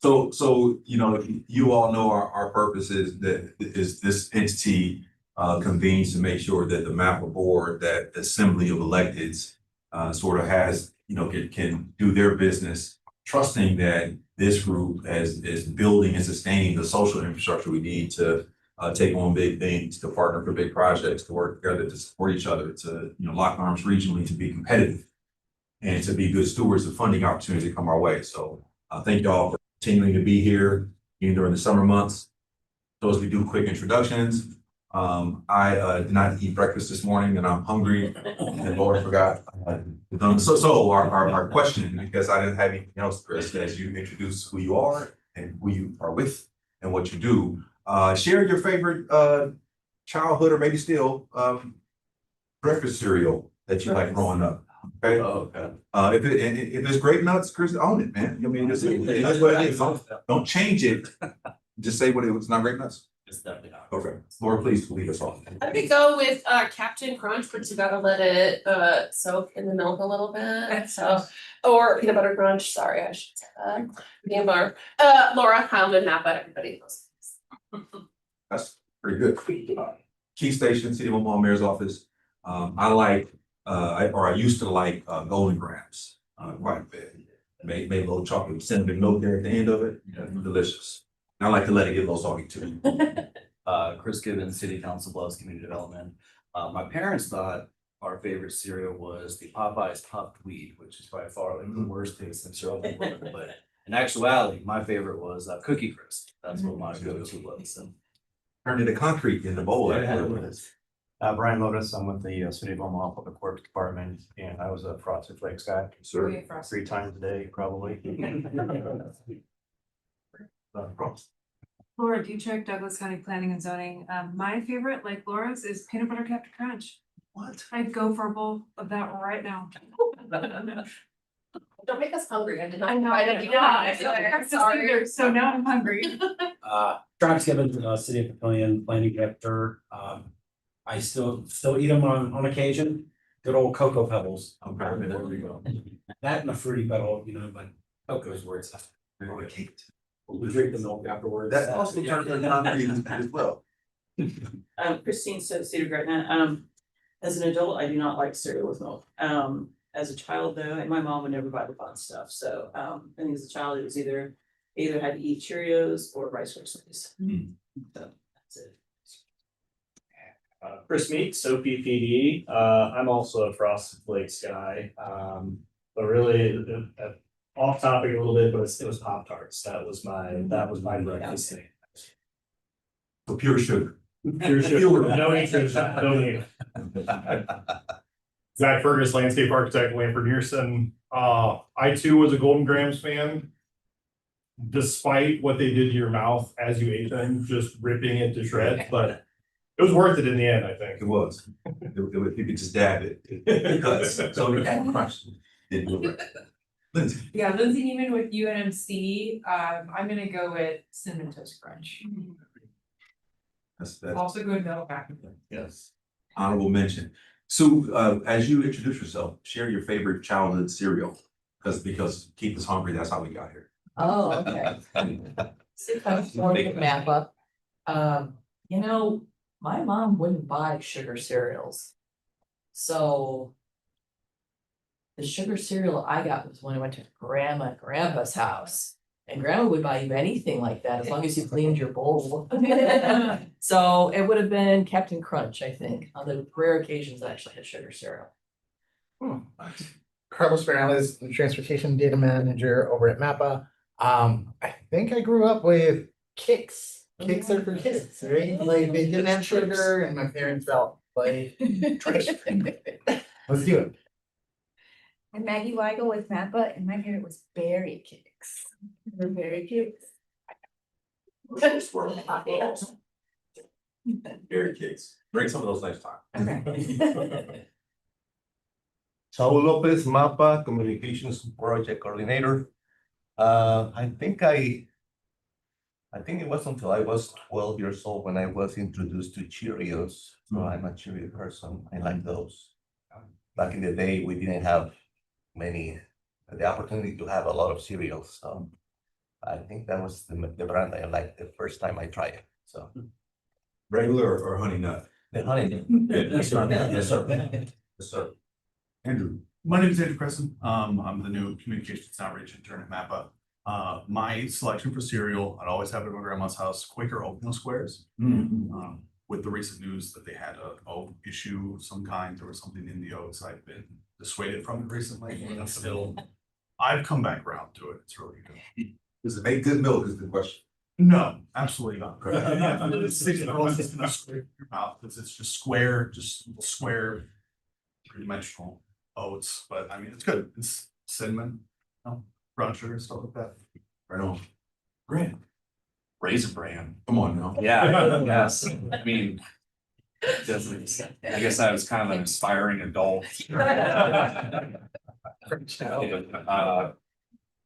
So you all know our purpose is that is this entity convenes to make sure that the MAPA board, that assembly of electeds, sort of has, can do their business, trusting that this group is building and sustaining the social infrastructure we need to take on big things, to partner for big projects, to work together, to support each other, to lock arms regionally, to be competitive, and to be good stewards of funding opportunities that come our way. So thank y'all for continuing to be here, even during the summer months. So as we do quick introductions, I did not eat breakfast this morning and I'm hungry and Lord forgot. So our question, because I didn't have anything else, Chris, as you introduce who you are and who you are with and what you do, share your favorite childhood or maybe still breakfast cereal that you like growing up. Okay. Oh, okay. If it's grape nuts, Chris, own it, man. I mean, that's what it is. Don't change it. Just say what it was. Not grape nuts. It's definitely not. Okay. Laura, please lead us off. I could go with Captain Crunch, but you gotta let it soak in the milk a little bit. So, or peanut butter crunch. Sorry, I should say that. Peanut butter. Laura, Heartland, MAPA, everybody knows. That's pretty good. Key Station, City of Omaha Mayor's Office. I like, I used to like Golden Grams quite a bit. Made a little chocolate with cinnamon milk there at the end of it. Delicious. And I like to let it get a little soggy too. Chris Gibbons, City Council, Bluffs Community Development. My parents thought our favorite cereal was the Popeyes puffed wheat, which is by far like the worst tasting cereal in the world. But in actuality, my favorite was Cookie Crisp. That's what my go-to was. So. Turned into concrete in the bowl. Brian Lotus, I'm with the City of Omaha Public Works Department, and I was a Frosted Flakes guy. Sir. 3 times a day, probably. Laura Duchek, Douglas County Planning and Zoning. My favorite, like Laura's, is peanut butter Captain Crunch. What? I'd go for a bowl of that right now. Don't make us hungry. I did not. I know. I did not. Sorry. So now I'm hungry. Travis Gibbons, City of Papillion, Planning Director. I still eat them on occasion. Good old Cocoa Pebbles. Okay, there we go. That and a fruity pebble, but cocoa's where it's at. We drink the milk afterwards. That also turns into concrete as well. Christine Cedar Gretna. As an adult, I do not like cereal with milk. As a child though, and my mom would never buy the fun stuff. So I think as a child, it was either had to eat Cheerios or Rice Krispies. So that's it. Chris Meeks, OPPD. I'm also a Frosted Flakes guy. But really off topic a little bit, but it was Pop-Tarts. That was my breakfast thing. So pure sugar. Pure sugar, no interest, no need. Zach Fergus, landscape architect, Lanford Nearson. I too was a Golden Grams fan. Despite what they did to your mouth as you ate them, just ripping it to shreds, but it was worth it in the end, I think. It was. You could just dab it. Because so the Captain Crunch didn't do it. Lindsay. Yeah, Lindsay Neiman with UNMC. I'm gonna go with Cinnamon Toast Crunch. That's Also good milk back. yes. Honorable mention. So as you introduce yourself, share your favorite childhood cereal. Because keep us hungry, that's how we got here. Oh, okay. MAPA. My mom wouldn't buy sugar cereals. So the sugar cereal I got was when I went to grandpa's house. And grandma would buy you anything like that as long as you cleaned your bowl. So it would have been Captain Crunch, I think, on the rare occasions I actually had sugar cereal. Carlos Morales, the Transportation Data Manager over at MAPA. I think I grew up with Kicks. Kicks are for kids, right? Like they didn't have sugar, and my parents felt like trash. Let's do it. I'm Maggie Weigel with MAPA, and my favorite was berry cakes. Berry cakes. Berry cakes. Bring some of those next time. Okay. Saul Lopez, MAPA Communications Project Coordinator. I think it wasn't until I was 12 years old when I was introduced to Cheerios. So I'm a Cheerio person. I like those. Back in the day, we didn't have the opportunity to have a lot of cereals. So I think that was the brand I liked the first time I tried it, so. Regular or honey nut? The honey. Yes, sir. Yes, sir. Yes, sir. Andrew. My name is Andrew Cresson. I'm the new communications outreach intern at MAPA. My selection for cereal, I'd always have it at my grandma's house, Quaker oatmeal squares. With the recent news that they had a oat issue of some kind, there was something in the oats. I've been dissuaded from it recently, but still, I've come back around to it. It's really good. Does it make good milk is the question. No, absolutely not. Okay. It's just square, three-dimensional oats, but I mean, it's good. It's cinnamon, brown sugar, stuff like that. Right on. Grant, Raisin Bran. come on now. Yeah, yes. I mean, I guess I was kind of an inspiring adult.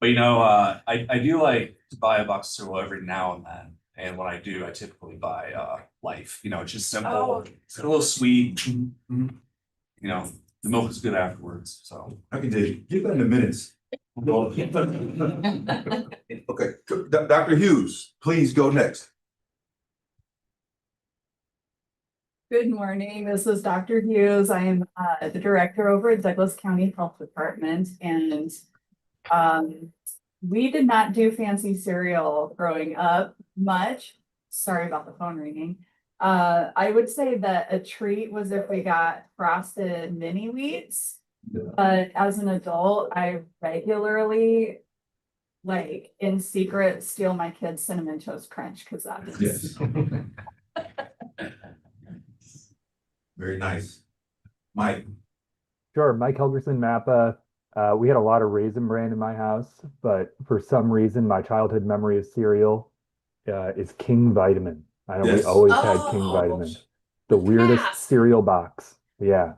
But you know, I do like to buy a box of cereal every now and then. And when I do, I typically buy Life. You know, it's just simple. Oh. It's a little sweet. You know, the milk is good afterwards. So I can dig it. Give that in the minutes. Okay, Dr. Hughes, please go next. Good morning, this is Dr. Hughes. I am the director over at Douglas County Health Department, and we did not do fancy cereal growing up much. Sorry about the phone ringing. I would say that a treat was if we got frosted mini wheats, but as an adult, I regularly, like in secret, steal my kids' Cinnamon Toast Crunch because that's Yes. Very nice. Mike. Sure, Mike Helgerson, MAPA. We had a lot of Raisin Bran in my house, but for some reason, my childhood memory of cereal is King Vitamin. I know we Yes. always had King Vitamin. The weirdest Yes. cereal box. Yeah.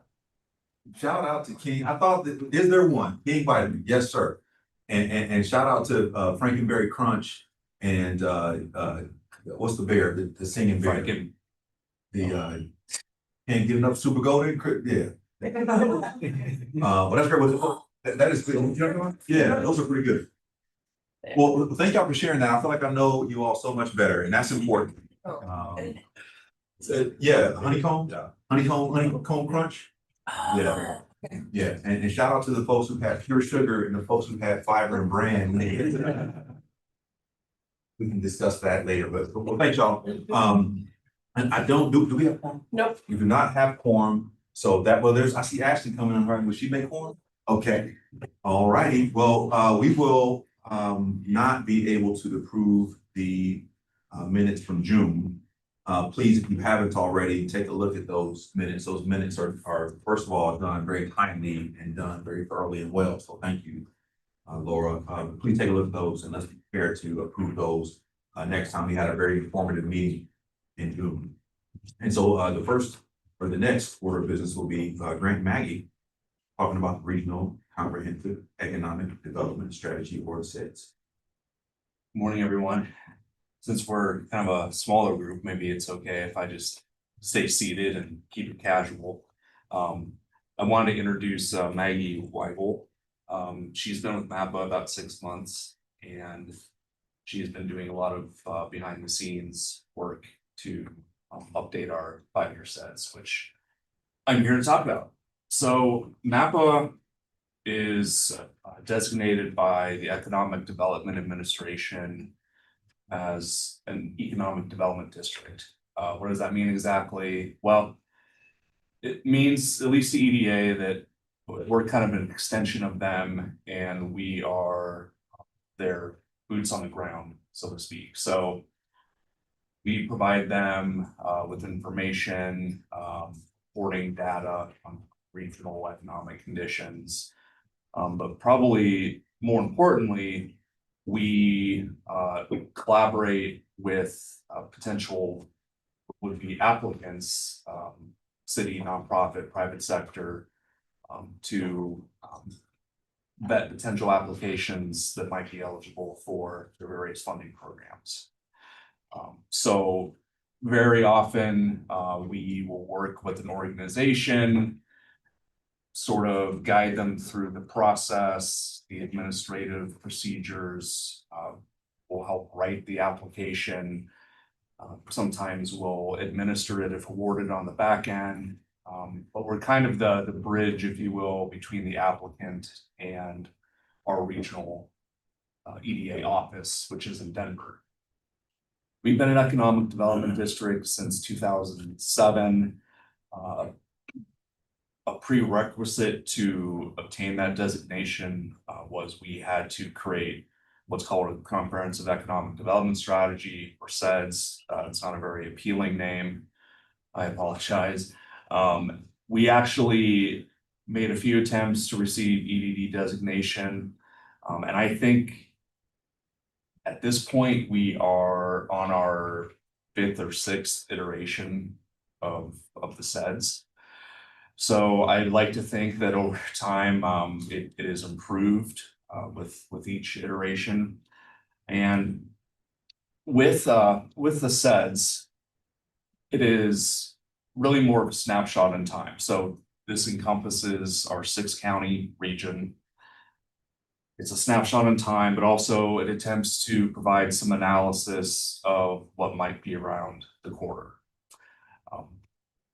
Shout out to King. I thought that, is there one? King Vitamin, yes, sir. And shout out to Frankenberry Crunch and what's the bear? The singing bear. The can't get enough Super Golden. Yeah. But that's great. That is good. Yeah, those are pretty good. Well, thank y'all for sharing that. I feel like I know you all so much better, and that's important. Yeah, honeycomb crunch. Yeah. Yeah, and shout out to the folks who had pure sugar and the folks who had fiber and bran. We can discuss that later, but well, thank y'all. And I don't do we have quorum? Nope. We do not have quorum, so that, well, I see Ashley coming in, right? Will she make quorum? Okay, all righty. Well, we will not be able to approve the minutes from June. Please, if you haven't already, take a look at those minutes. Those minutes are first of all done very timely and done very thoroughly and well. So thank you, Laura. Please take a look at those and let's be prepared to approve those next time. We had a very informative meeting in June. And so the first or the next order of business will be Grant Maggie talking about the Regional Comprehensive Economic Development Strategy, or SIDS. morning, everyone. Since we're kind of a smaller group, maybe it's okay if I just stay seated and keep it casual. I wanted to introduce Maggie Weigel. She's been with MAPA about 6 months, and she's been doing a lot of behind the scenes work to update our 5-year sets, which I'm here to talk about. So MAPA is designated by the Economic Development Administration as an economic development district. What does that mean exactly? Well, it means, at least the EDA, that we're kind of an extension of them, and we are their boots on the ground, so to speak. So we provide them with information, reporting data on regional economic conditions, but probably more importantly, we collaborate with potential would-be applicants, city, nonprofit, private sector, to vet potential applications that might be eligible for the various funding programs. So very often we will work with an organization, sort of guide them through the process, the administrative procedures, will help write the application. Sometimes we'll administer it if awarded on the back end. But we're kind of the bridge, if you will, between the applicant and our regional EDA office, which is in Denver. We've been an economic development district since 2007. A prerequisite to obtain that designation was we had to create what's called a comprehensive economic development strategy, or CEDS. It's not a very appealing name. I apologize. We actually made a few attempts to receive EDD designation. And I think at this point, we are on our 5th or 6th iteration of the CEDS. So I'd like to think that over time, it is improved with each iteration. And with the CEDS, it is really more of a snapshot in time. So this encompasses our 6-county region. It's a snapshot in time, but also it attempts to provide some analysis of what might be around the corner.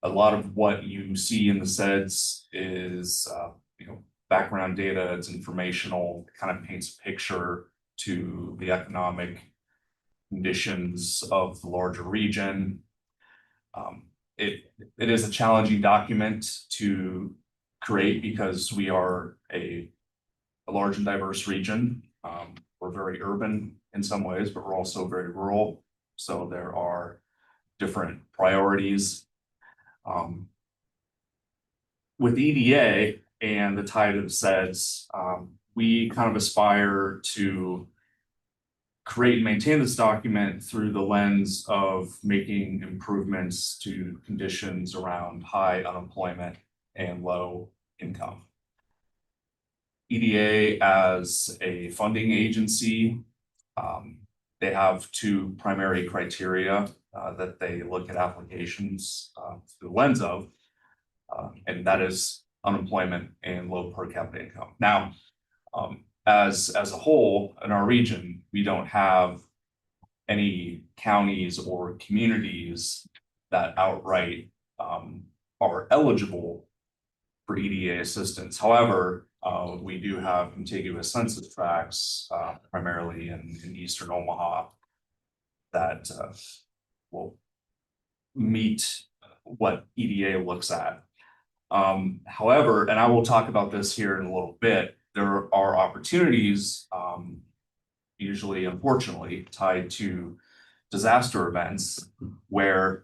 A lot of what you see in the CEDS is, background data. It's informational. It kind of paints a picture to the economic conditions of the larger region. It is a challenging document to create because we are a large and diverse region. We're very urban in some ways, but we're also very rural. So there are different priorities. With EDA and the tie to the CEDS, we kind of aspire to create and maintain this document through the lens of making improvements to conditions around high unemployment and low income. EDA as a funding agency, they have 2 primary criteria that they look at applications through the lens of, and that is unemployment and low per capita income. Now, as a whole in our region, we don't have any counties or communities that outright are eligible for EDA assistance. However, we do have contiguous census tracts, primarily in eastern Omaha, that will meet what EDA looks at. However, and I will talk about this here in a little bit, there are opportunities, usually unfortunately tied to disaster events, where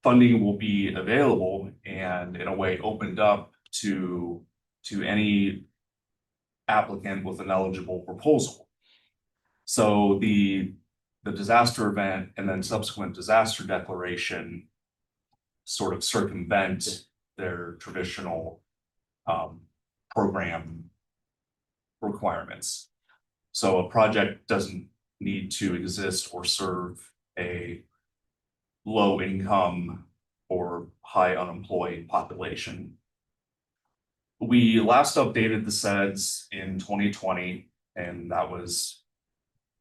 funding will be available and in a way opened up to any applicant with an eligible proposal. So the disaster event and then subsequent disaster declaration sort of circumvent their traditional program requirements. So a project doesn't need to exist or serve a low income or high unemployed population. We last updated the CEDS in 2020, and that was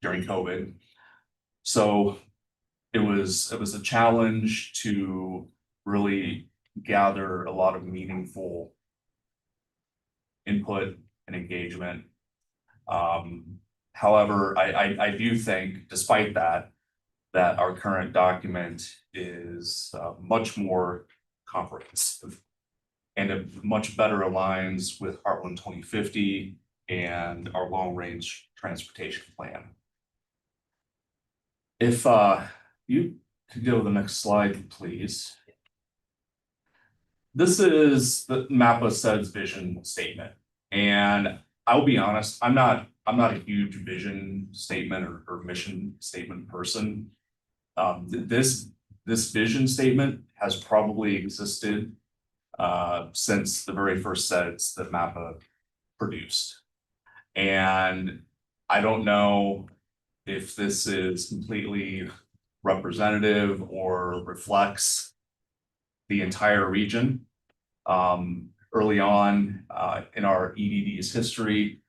during COVID. So it was a challenge to really gather a lot of meaningful input and engagement. However, I do think, despite that our current document is much more comprehensive and it much better aligns with Heartland 2050 and our long-range transportation plan. If you could go to the next slide, please. This is the MAPA CEDS vision statement. And I'll be honest, I'm not a huge vision statement or mission statement person. This vision statement has probably existed since the very first CEDS that MAPA produced. And I don't know if this is completely representative or reflects the entire region. Early on in our EDD's history,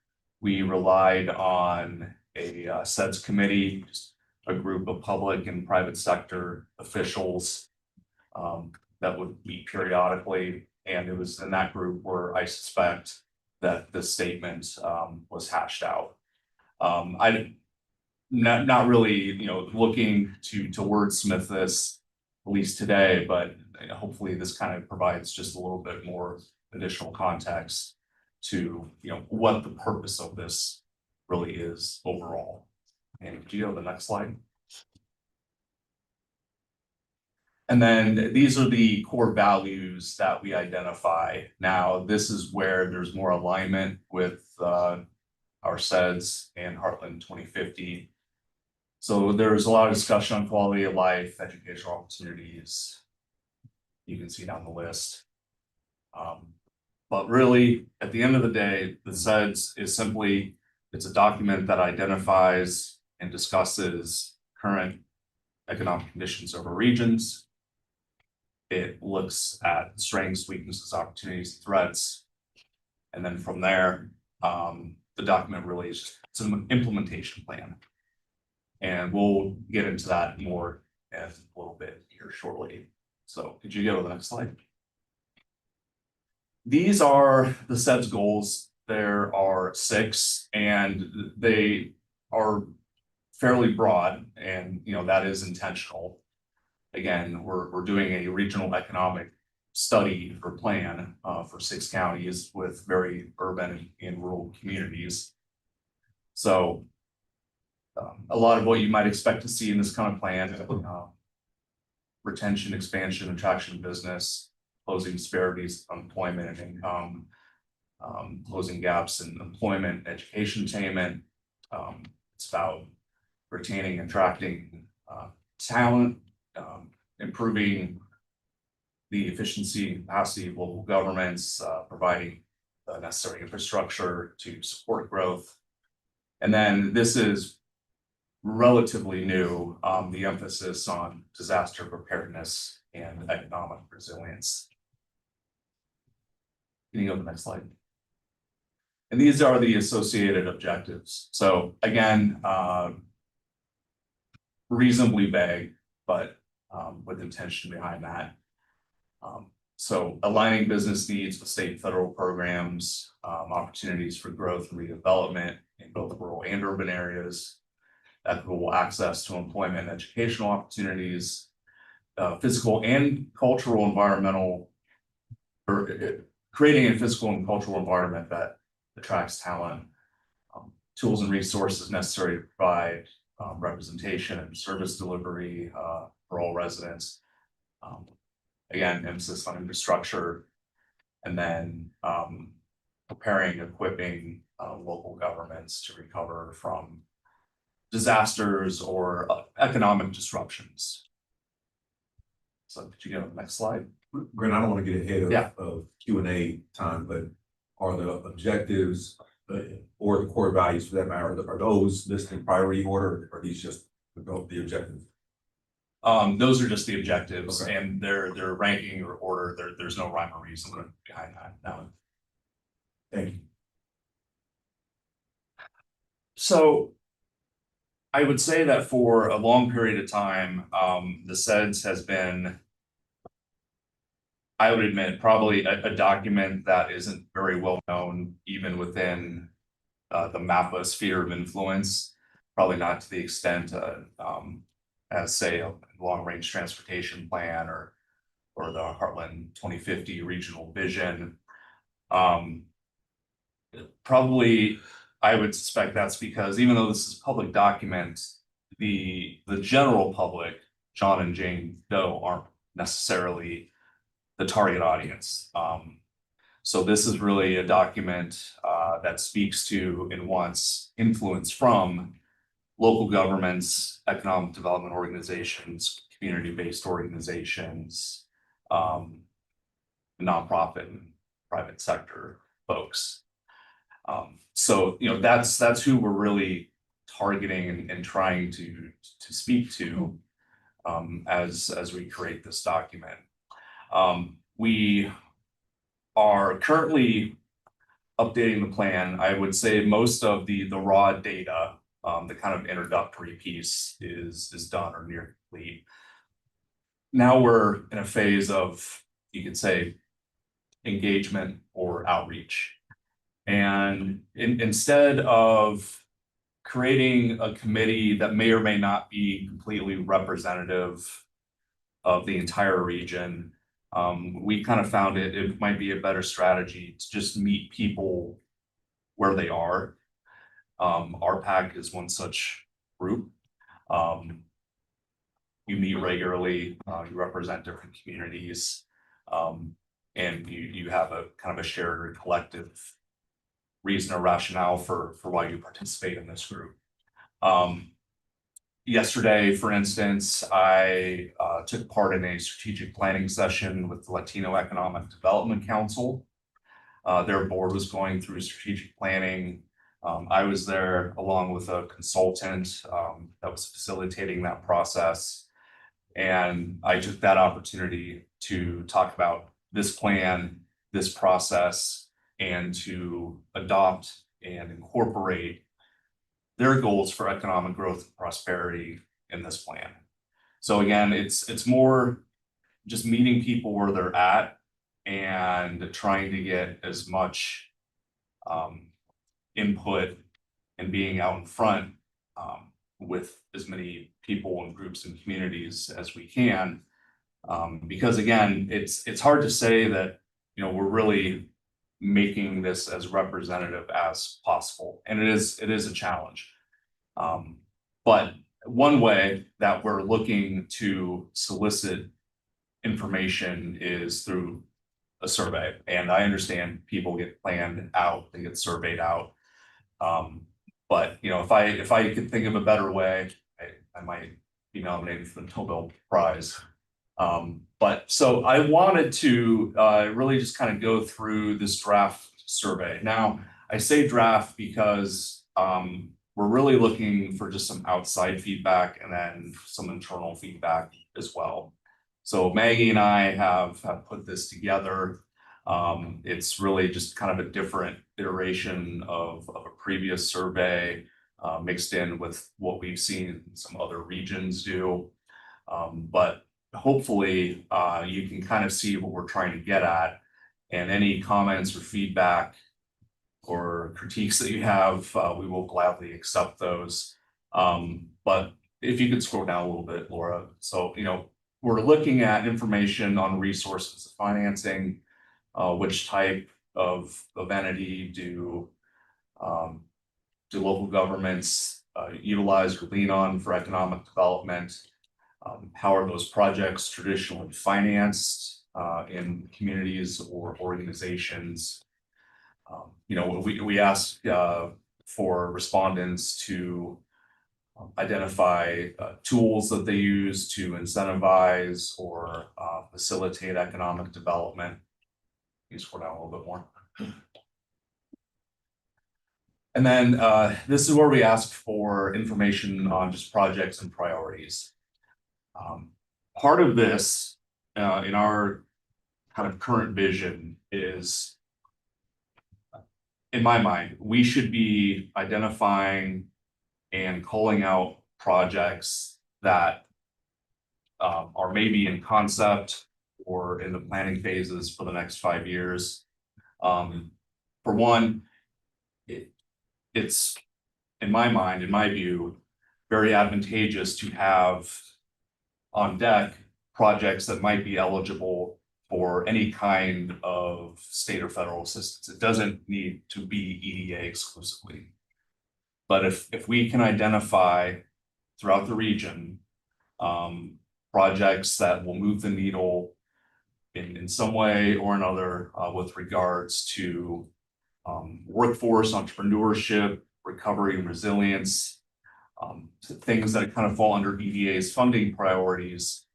we relied on a SEDS committee, just a group of public and private sector officials that would meet periodically. And it was in that group where I suspect that the statement was hashed out. I not really, you know, looking to wordsmith this, at least today, but hopefully this kind of provides just a little bit more additional context to, you know, what the purpose of this really is overall. And do you go to the next slide? And then these are the core values that we identify. Now, this is where there's more alignment with our SEDS and Heartland 2050. So there's a lot of discussion on quality of life, educational opportunities. You can see down the list. But really, at the end of the day, the SEDS is simply, it's a document that identifies and discusses current economic conditions over regions. It looks at strengths, weaknesses, opportunities, threats. And then from there, the document really is just, it's an implementation plan. And we'll get into that more in a little bit here shortly. So could you go to the next slide? These are the SEDS goals. There are 6, and they are fairly broad, and you know that is intentional. Again, we're doing a regional economic study or plan for 6 counties with very urban and rural communities. So a lot of what you might expect to see in this kind of plan, retention, expansion, attraction of business, closing disparities, employment and income, closing gaps in employment, education attainment. It's about retaining, attracting talent, improving the efficiency and capacity of local governments, providing the necessary infrastructure to support growth. And then this is relatively new, the emphasis on disaster preparedness and economic resilience. Can you go to the next slide? And these are the associated objectives. So again, reasonably vague, but with intention behind that. So aligning business needs with state and federal programs, opportunities for growth and redevelopment in both rural and urban areas, equitable access to employment and educational opportunities, physical and cultural environmental, or creating a physical and cultural environment that attracts talent, tools and resources necessary to provide representation and service delivery for all residents. Again, emphasis on infrastructure, and then preparing, equipping local governments to recover from disasters or economic disruptions. So could you go to the next slide? Grant, I don't want to get ahead Yeah. of Q&A time, but are the objectives or the core values for that matter, are those listed in priority order, or are these just the objectives? Those are just the objectives, Okay. and they're ranking or order. There's no rhyme or reason behind that. No. Thank you. So I would say that for a long period of time, the SEDS has been, I would admit, probably a document that isn't very well known, even within the MAPA sphere of influence, probably not to the extent as say a long-range transportation plan or the Heartland 2050 regional vision. Probably, I would suspect that's because even though this is a public document, the general public, John and Jane Doe, aren't necessarily the target audience. So this is really a document that speaks to and wants influence from local governments, economic development organizations, community-based organizations, nonprofit and private sector folks. So you know that's who we're really targeting and trying to speak to as we create this document. We are currently updating the plan. I would say most of the raw data the kind of introductory piece is done or near complete. Now we're in a phase of, you could say, engagement or outreach. And instead of creating a committee that may or may not be completely representative of the entire region, we kind of found it might be a better strategy to just meet people where they are. RPAC is one such group. You meet regularly, you represent different communities, and you have a kind of a shared or collective reason or rationale for why you participate in this group. Yesterday, for instance, I took part in a strategic planning session with the Latino Economic Development Council. Their board was going through strategic planning. I was there along with a consultant that was facilitating that process. And I took that opportunity to talk about this plan, this process, and to adopt and incorporate their goals for economic growth and prosperity in this plan. So again, it's more just meeting people where they're at and trying to get as much input and being out in front with as many people and groups and communities as we can. Because again, it's hard to say that, you know, we're really making this as representative as possible. And it is a challenge. But one way that we're looking to solicit information is through a survey. And I understand people get planned out, they get surveyed out. But you know, if I could think of a better way, I might be nominated for the Nobel Prize. But so I wanted to really just kind of go through this draft survey. Now, I say draft because we're really looking for just some outside feedback and then some internal feedback as well. So Maggie and I have put this together. It's really just kind of a different iteration of a previous survey mixed in with what we've seen some other regions do. But hopefully you can kind of see what we're trying to get at, and any comments or feedback or critiques that you have, we will gladly accept those. But if you could scroll down a little bit, Laura. So, you know, we're looking at information on resources of financing, which type of entity do local governments utilize or lean on for economic development? How are those projects traditionally financed in communities or organizations? You know, we ask for respondents to identify tools that they use to incentivize or facilitate economic development. You scroll down a little bit more. And then this is where we ask for information on just projects and priorities. Part of this in our kind of current vision is, in my mind, we should be identifying and calling out projects that are maybe in concept or in the planning phases for the next 5 years. For one, it's, in my mind, in my view, very advantageous to have on deck projects that might be eligible for any kind of state or federal assistance. It doesn't need to be EDA exclusively. But if we can identify throughout the region projects that will move the needle in some way or another with regards to workforce, entrepreneurship, recovery and resilience, things that kind of fall under EDA's funding priorities,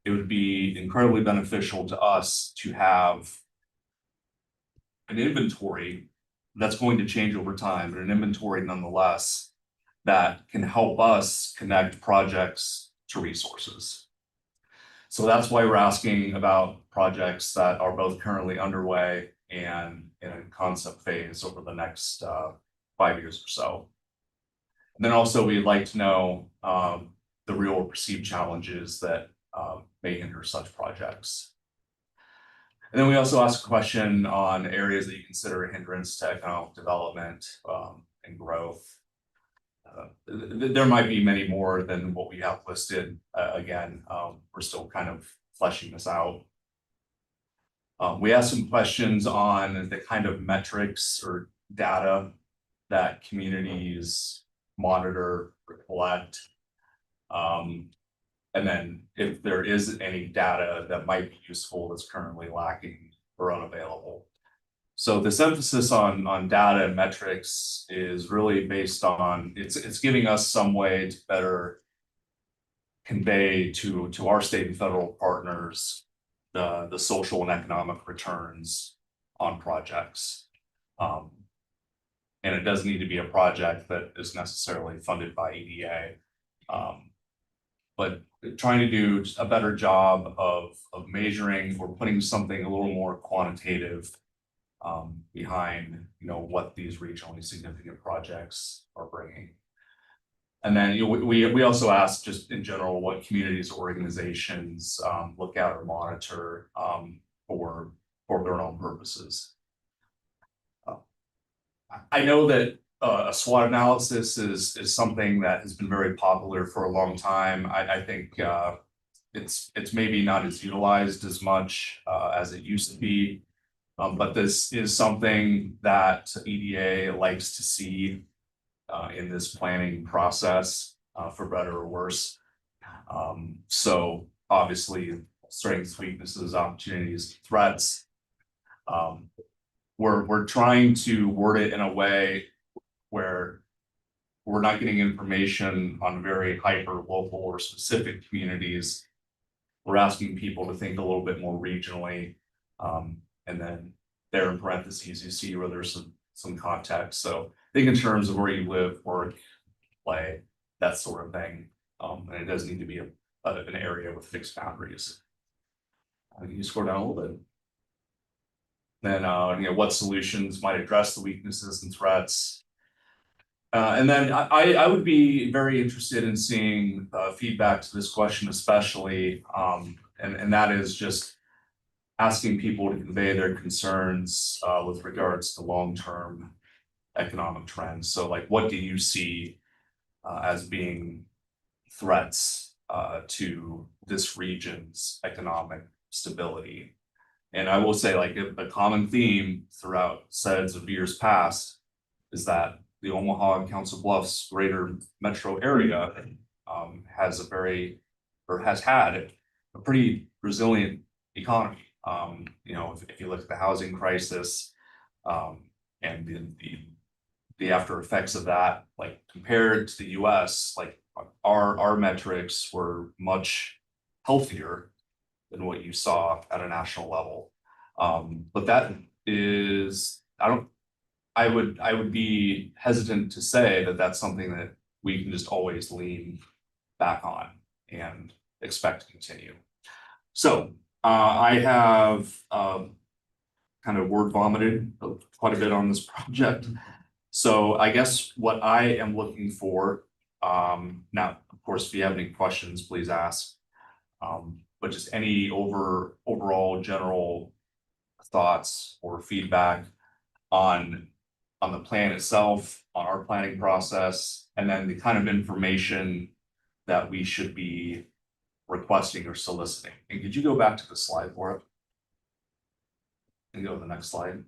it would be incredibly beneficial to us to have an inventory that's going to change over time, but an inventory nonetheless that can help us connect projects to resources. So that's why we're asking about projects that are both currently underway and in a concept phase over the next 5 years or so. And then also we'd like to know the real or perceived challenges that may hinder such projects. And then we also ask a question on areas that you consider a hindrance to economic development and growth. There might be many more than what we have listed. Again, we're still kind of fleshing this out. We asked some questions on the kind of metrics or data that communities monitor or collect. And then if there is any data that might be useful that's currently lacking or unavailable. So this emphasis on data and metrics is really based on, it's giving us some way to better convey to our state and federal partners the social and economic returns on projects. And it doesn't need to be a project that is necessarily funded by EDA. But trying to do a better job of measuring or putting something a little more quantitative behind, what these regionally significant projects are bringing. And then we also asked just in general what communities or organizations look at or monitor for their own purposes. I know that a SWOT analysis is something that has been very popular for a long time. I think it's maybe not as utilized as much as it used to be. But this is something that EDA likes to see in this planning process, for better or worse. So obviously, strengths, weaknesses, opportunities, threats. We're trying to word it in a way where we're not getting information on very hyper local or specific communities. We're asking people to think a little bit more regionally. And then there in parentheses, you see where there's some context. So think in terms of where you live, work, play, that sort of thing. And it does need to be an area with fixed boundaries. You scroll down a little bit. Then, what solutions might address the weaknesses and threats. And then I would be very interested in seeing feedback to this question, especially, and that is just asking people to convey their concerns with regards to long-term economic trends. So like, what do you see as being threats to this region's economic stability? And I will say, like, a common theme throughout sets of years past is that the Omaha and Council Bluffs greater metro area has had a pretty resilient economy. If you look at the housing crisis and the after effects of that, like compared to the US, like our metrics were much healthier than what you saw at a national level. But that is, I would be hesitant to say that that's something that we can just always lean back on and expect to continue. So I have kind of word vomited quite a bit on this project. So I guess what I am looking for, now, of course, if you have any questions, please ask. But just any overall general thoughts or feedback on the plan itself, on our planning process, and then the kind of information that we should be requesting or soliciting. And could you go back to the slide for it? And go to the next slide.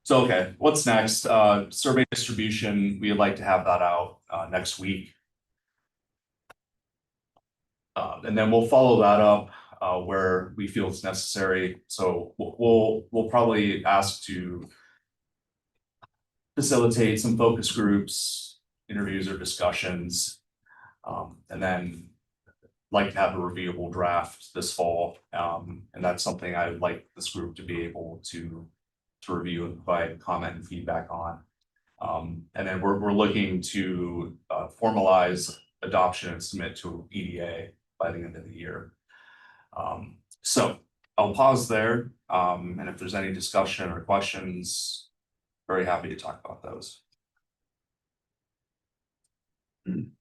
So, okay, what's next? Survey distribution, we'd like to have that out next week. And then we'll follow that up where we feel it's necessary. So we'll probably ask to facilitate some focus groups, interviews or discussions, and then like to have a reviewable draft this fall. And that's something I would like this group to be able to review and provide comment and feedback on. And then we're looking to formalize adoption and submit to EDA by the end of the year. So I'll pause there. And if there's any discussion or questions, very happy to talk about those.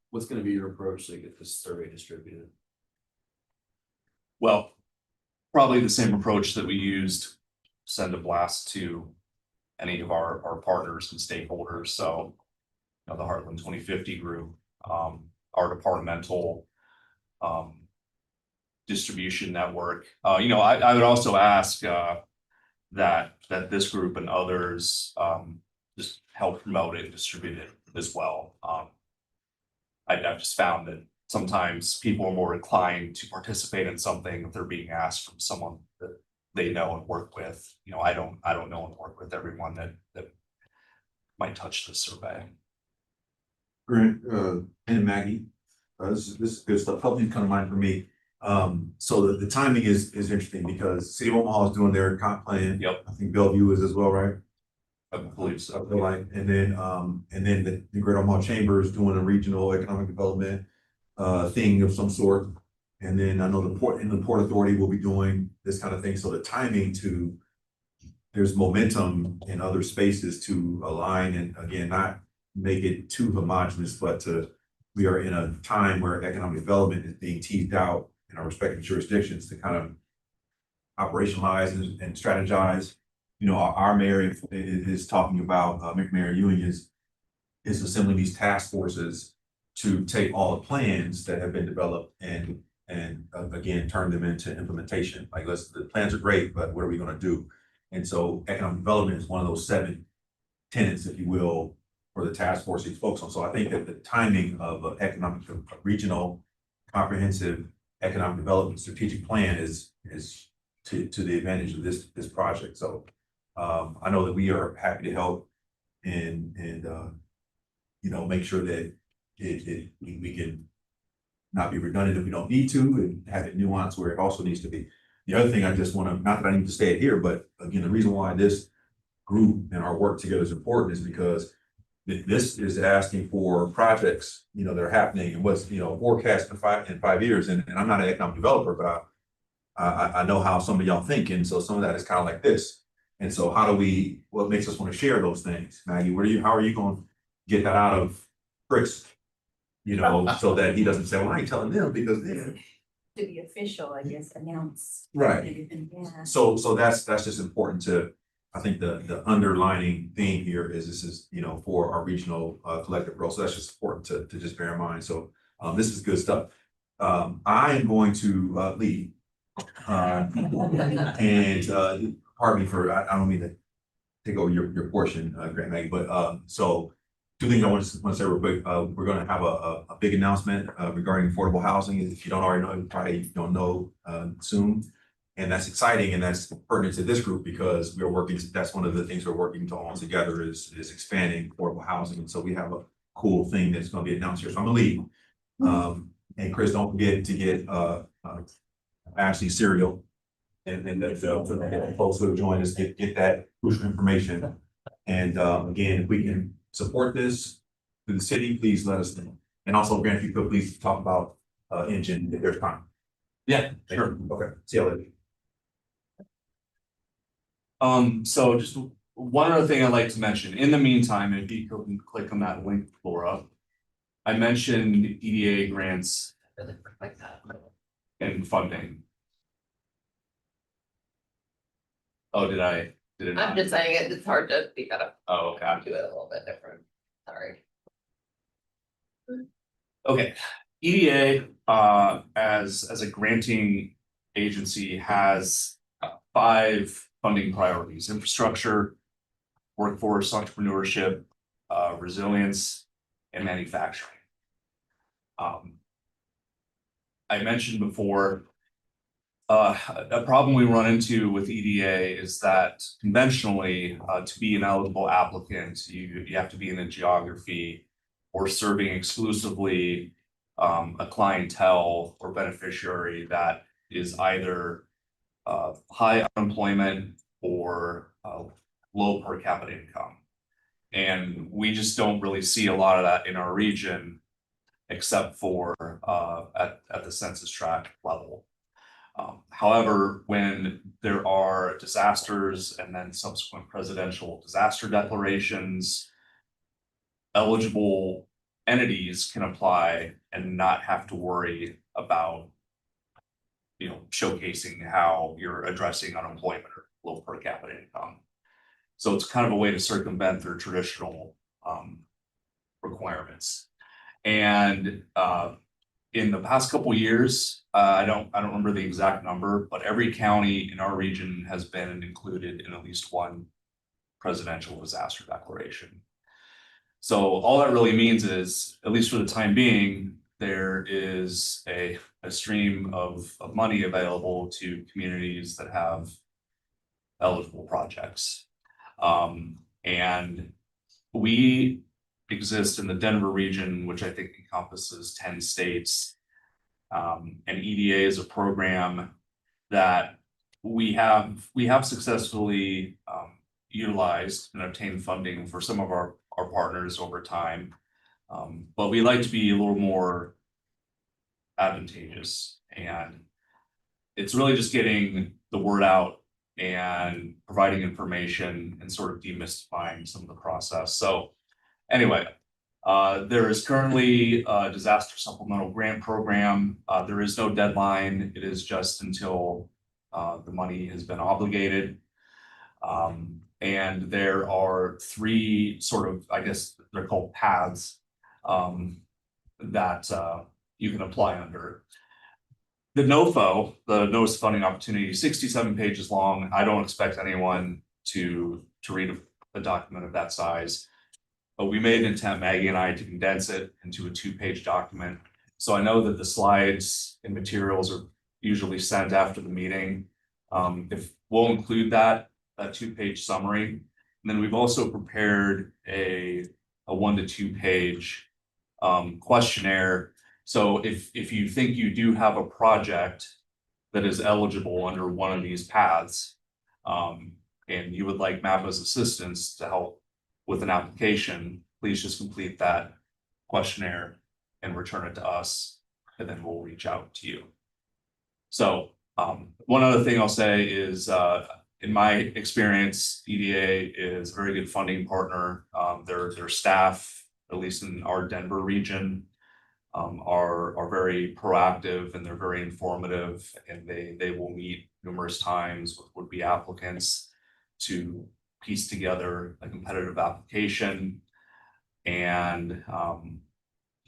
What's gonna be your approach to get this survey distributed? Well, probably the same approach that we used, send a blast to any of our partners and stakeholders, so. You know, the Heartland 2050 group, our departmental distribution network. You know, I would also ask that this group and others just help promote it and distribute it as well. I've just found that sometimes people are more inclined to participate in something if they're being asked from someone that they know and work with. You know, I don't know and work with everyone that might touch this survey. Grant, and Maggie, this is good stuff, something come to mind for me. So the timing is interesting because City of Omaha is doing their comp plan. Yep. I think Bellevue is as well, right? I believe so. I feel like, and then the Greater Omaha Chamber is doing a regional economic development thing of some sort. And then I know the Port Authority will be doing this kind of thing. So the timing there's momentum in other spaces to align and again, not make it too homogenous, but we are in a time where economic development is being teased out in our respective jurisdictions to kind of operationalize and strategize. You know, our mayor is talking about, Mayor Ewing is assembling these task forces to take all the plans that have been developed and again, turn them into implementation. Like the plans are great, but what are we gonna do? And so economic development is one of those 7 tenets, if you will, for the task force he's focused on. So I think that the timing of a regional comprehensive economic development strategic plan is to the advantage of this project. So I know that we are happy to help and you know, make sure that we can not be redundant if we don't need to and have it nuanced where it also needs to be. The other thing I just want to, not that I need to say it here, but again, the reason why this group and our work together is important is because this is asking for projects, you know, that are happening and what's, you know, forecast in 5 years. And I'm not an economic developer, but I know how some of y'all think. And so some of that is kind of like this. And so what makes us want to share those things? Maggie, how are you going to get that out of Chris? You know, so that he doesn't say, well, I ain't telling them because they're. To be official, I guess, announce. Right. Yeah. So that's just important to, I think the underlining theme here is this is, you know, for our regional collective growth. So that's just important to just bear in mind. So this is good stuff. I am going to leave. And pardon me for, I don't mean to take over your portion, Grant Maggie, but so 2 things I want to say real quick. We're going to have a big announcement regarding affordable housing. If you don't already know, you probably don't know soon. And that's exciting and that's pertinent to this group because we're working, that's one of the things we're working on together is expanding affordable housing. And so we have a cool thing that's going to be announced here. So I'm gonna leave. And Chris, don't forget to get Ashley cereal. And for the folks who have joined us, get that crucial information. And again, if we can support this through the city, please let us know. And also, Grant, if you could please talk about engine if there's time. Yeah, sure. Okay, see you later. So just one other thing I'd like to mention, in the meantime, if you can click on that link, Laura. I mentioned EDA grants and funding. Oh, did I? Did it not? I'm just saying it's hard to be kind of Oh, okay. do it a little bit different. Sorry. Okay, EDA, as a granting agency has 5 funding priorities: infrastructure, workforce, entrepreneurship, resilience, and manufacturing. I mentioned before, a problem we run into with EDA is that conventionally, to be an eligible applicant, you have to be in a geography or serving exclusively a clientele or beneficiary that is either high unemployment or low per capita income. And we just don't really see a lot of that in our region, except for at the census tract level. However, when there are disasters and then subsequent presidential disaster declarations, eligible entities can apply and not have to worry about, showcasing how you're addressing unemployment or low per capita income. So it's kind of a way to circumvent their traditional requirements. And in the past couple years, I don't remember the exact number, but every county in our region has been included in at least one presidential disaster declaration. So all that really means is, at least for the time being, there is a stream of money available to communities that have eligible projects. And we exist in the Denver region, which I think encompasses 10 states. And EDA is a program that we have successfully utilized and obtained funding for some of our partners over time. But we like to be a little more advantageous, and it's really just getting the word out and providing information and sort of demystifying some of the process. So anyway, there is currently a disaster supplemental grant program. There is no deadline. It is just until the money has been obligated. And there are 3 sort of, I guess they're called paths, that you can apply under. The NOFO, the Notice of Funding Opportunity, 67 pages long. I don't expect anyone to read a document of that size, but we made an attempt, Maggie and I, to condense it into a 2-page document. So I know that the slides and materials are usually sent after the meeting. If we'll include that 2-page summary. And then we've also prepared a 1 to 2 page questionnaire. So if you think you do have a project that is eligible under one of these paths, and you would like MAPA's assistance to help with an application, please just complete that questionnaire and return it to us, and then we'll reach out to you. So one other thing I'll say is, in my experience, EDA is a very good funding partner. Their staff, at least in our Denver region, are very proactive, and they're very informative, and they will meet numerous times with would-be applicants to piece together a competitive application. And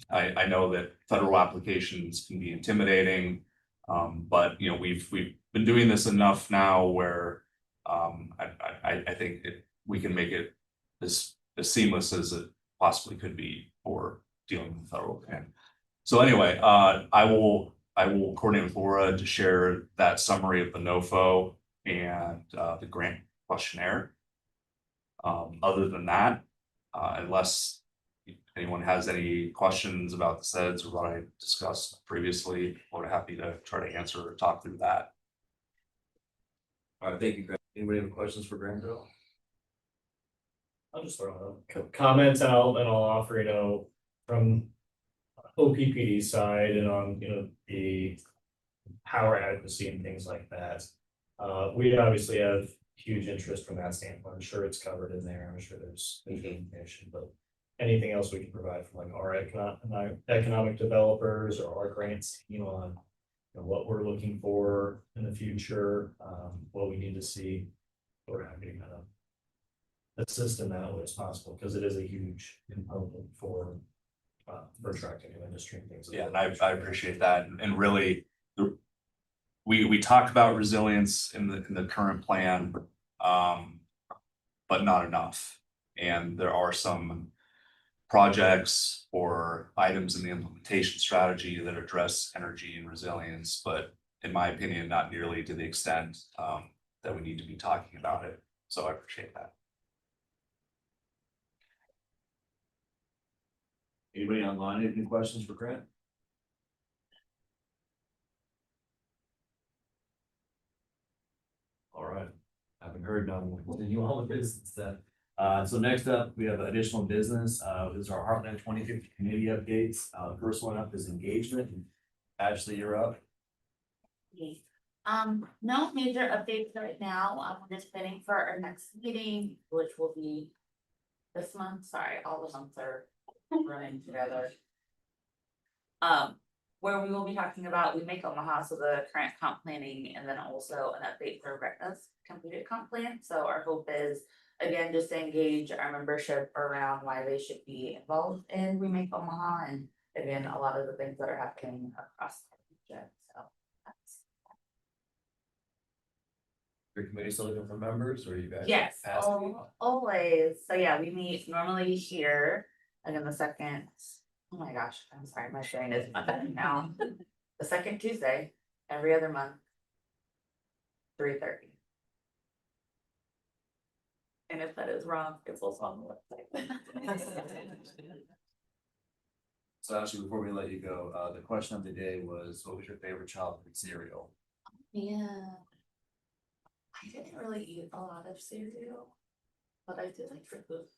I know that federal applications can be intimidating, but we've been doing this enough now where I think we can make it as seamless as it possibly could be for dealing with federal grant. So anyway, I will coordinate with Laura to share that summary of the NOFO and the grant questionnaire. Other than that, unless anyone has any questions about the SEDS or what I discussed previously, we're happy to try to answer or talk through that. All right, thank you, Grant. Anybody have questions for Grant Bill? I'll just throw a comment out, and I'll offer, from OPPD side and on, the power adequacy and things like that. We obviously have huge interest from that standpoint. I'm sure it's covered in there. I'm sure there's information, but anything else we can provide from like our economic developers or our grants, on what we're looking for in the future, what we need to see, we're happy to kind of assist in that way as possible, because it is a huge component for attracting new industry and things. Yeah, and I appreciate that, and really, we talked about resilience in the current plan, but not enough. And there are some projects or items in the implementation strategy that address energy and resilience, but in my opinion, not nearly to the extent that we need to be talking about it. So I appreciate that. Anybody online have any questions for Grant? All right, haven't heard none. We'll continue on with business then. So next up, we have additional business. This is our Heartland 2050 community updates. First one up is engagement. Ashley, you're up. No major updates right now. I'm just planning for our next meeting, which will be this month. Sorry, all the months are running together. Where we will be talking about, we make Omaha, so the current comp planning, and then also an update for Gretna's completed comp plan. So our hope is, again, just to engage our membership around why they should be involved in Remake Omaha, and again, a lot of the things that are happening across the region, so that's. Your committee still looking for members, or you guys? Yes, asking? always. So yeah, we meet normally here, and then the second, oh my gosh, I'm sorry, my brain is not that now. The second Tuesday, every other month. 3:30. And if that is wrong, it's also on the website. So actually, before we let you go, the question of the day was, what was your favorite childhood cereal? Yeah. I didn't really eat a lot of cereal, but I did like Fruit Loops.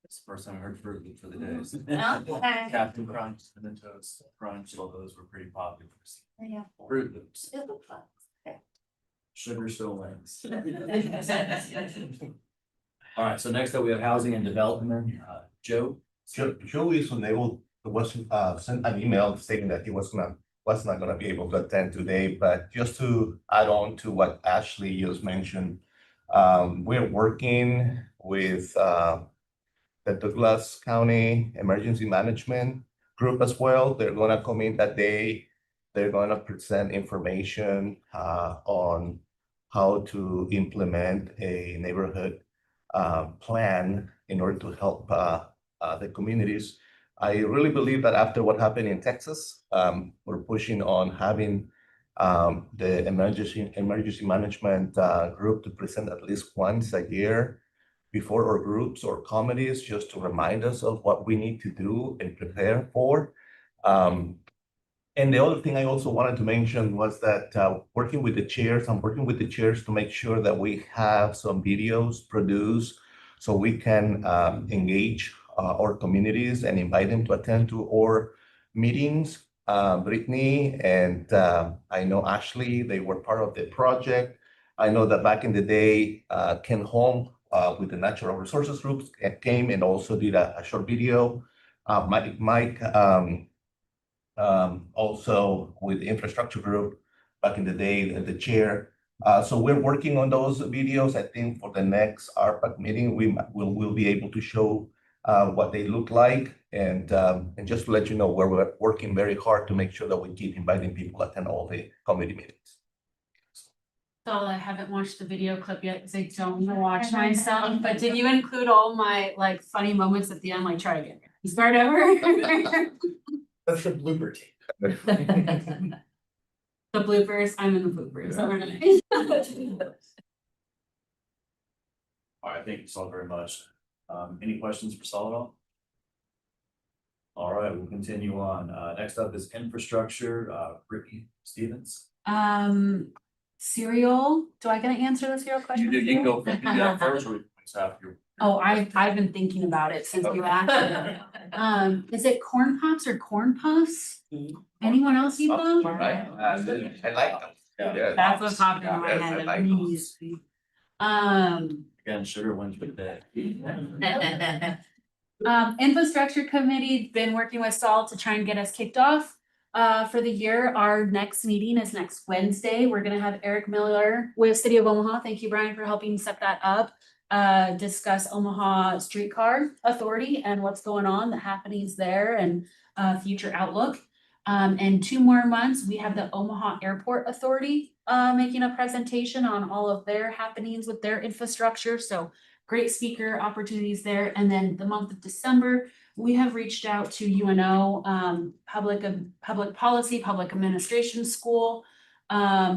It's the first time I heard Fruit Loops for the days. Okay. Captain Crunch, Cinnamon Toast Crunch, all those were pretty popular. Yeah. Fruit Loops, It looked fun. sugar still wins. All right, so next up we have housing and development, Joe. Joe is unable, sent an email stating that he was not gonna be able to attend today, but just to add on to what Ashley just mentioned. We're working with the Douglas County Emergency Management Group as well. They're gonna come in that day. They're gonna present information on how to implement a neighborhood plan in order to help the communities. I really believe that after what happened in Texas, we're pushing on having the emergency management group to present at least once a year before our groups or committees, just to remind us of what we need to do and prepare for. And the other thing I also wanted to mention was that I'm working with the chairs to make sure that we have some videos produced so we can engage our communities and invite them to attend to our meetings. Brittany and I know Ashley, they were part of the project. I know that back in the day, Ken Holm with the Natural Resources Group came and also did a short video. Mike also with the infrastructure group back in the day, the chair. So we're working on those videos. I think for the next RPAC meeting, we'll be able to show what they look like. And just to let you know, we're working very hard to make sure that we keep inviting people to attend all the committee meetings. So I haven't watched the video clip yet because I don't want to watch myself, but did you include all my like funny moments at the end? Like try again, start over? That's the blooper tape. The bloopers, I'm in the bloopers. All right, thank you so very much. Any questions for Solid? All right, we'll continue on. Next up is infrastructure, Ricky Stevens. Cereal, do I get to answer the cereal question? You can go first or after you. Oh, I've been thinking about it since you asked. Is it corn pops or corn puffs? Anyone else eat them? I like them. Yeah. That's what's popping in my head immediately. Again, sugar wins with that. Infrastructure committee been working with Saul to try and get us kicked off for the year. Our next meeting is next Wednesday. We're gonna have Eric Miller with City of Omaha. Thank you, Brian, for helping set that up. Discuss Omaha Streetcar Authority and what's going on, the happenings there, and future outlook. In 2 more months, we have the Omaha Airport Authority making a presentation on all of their happenings with their infrastructure. So great speaker opportunities there. And then the month of December, we have reached out to UNO, public policy, public administration school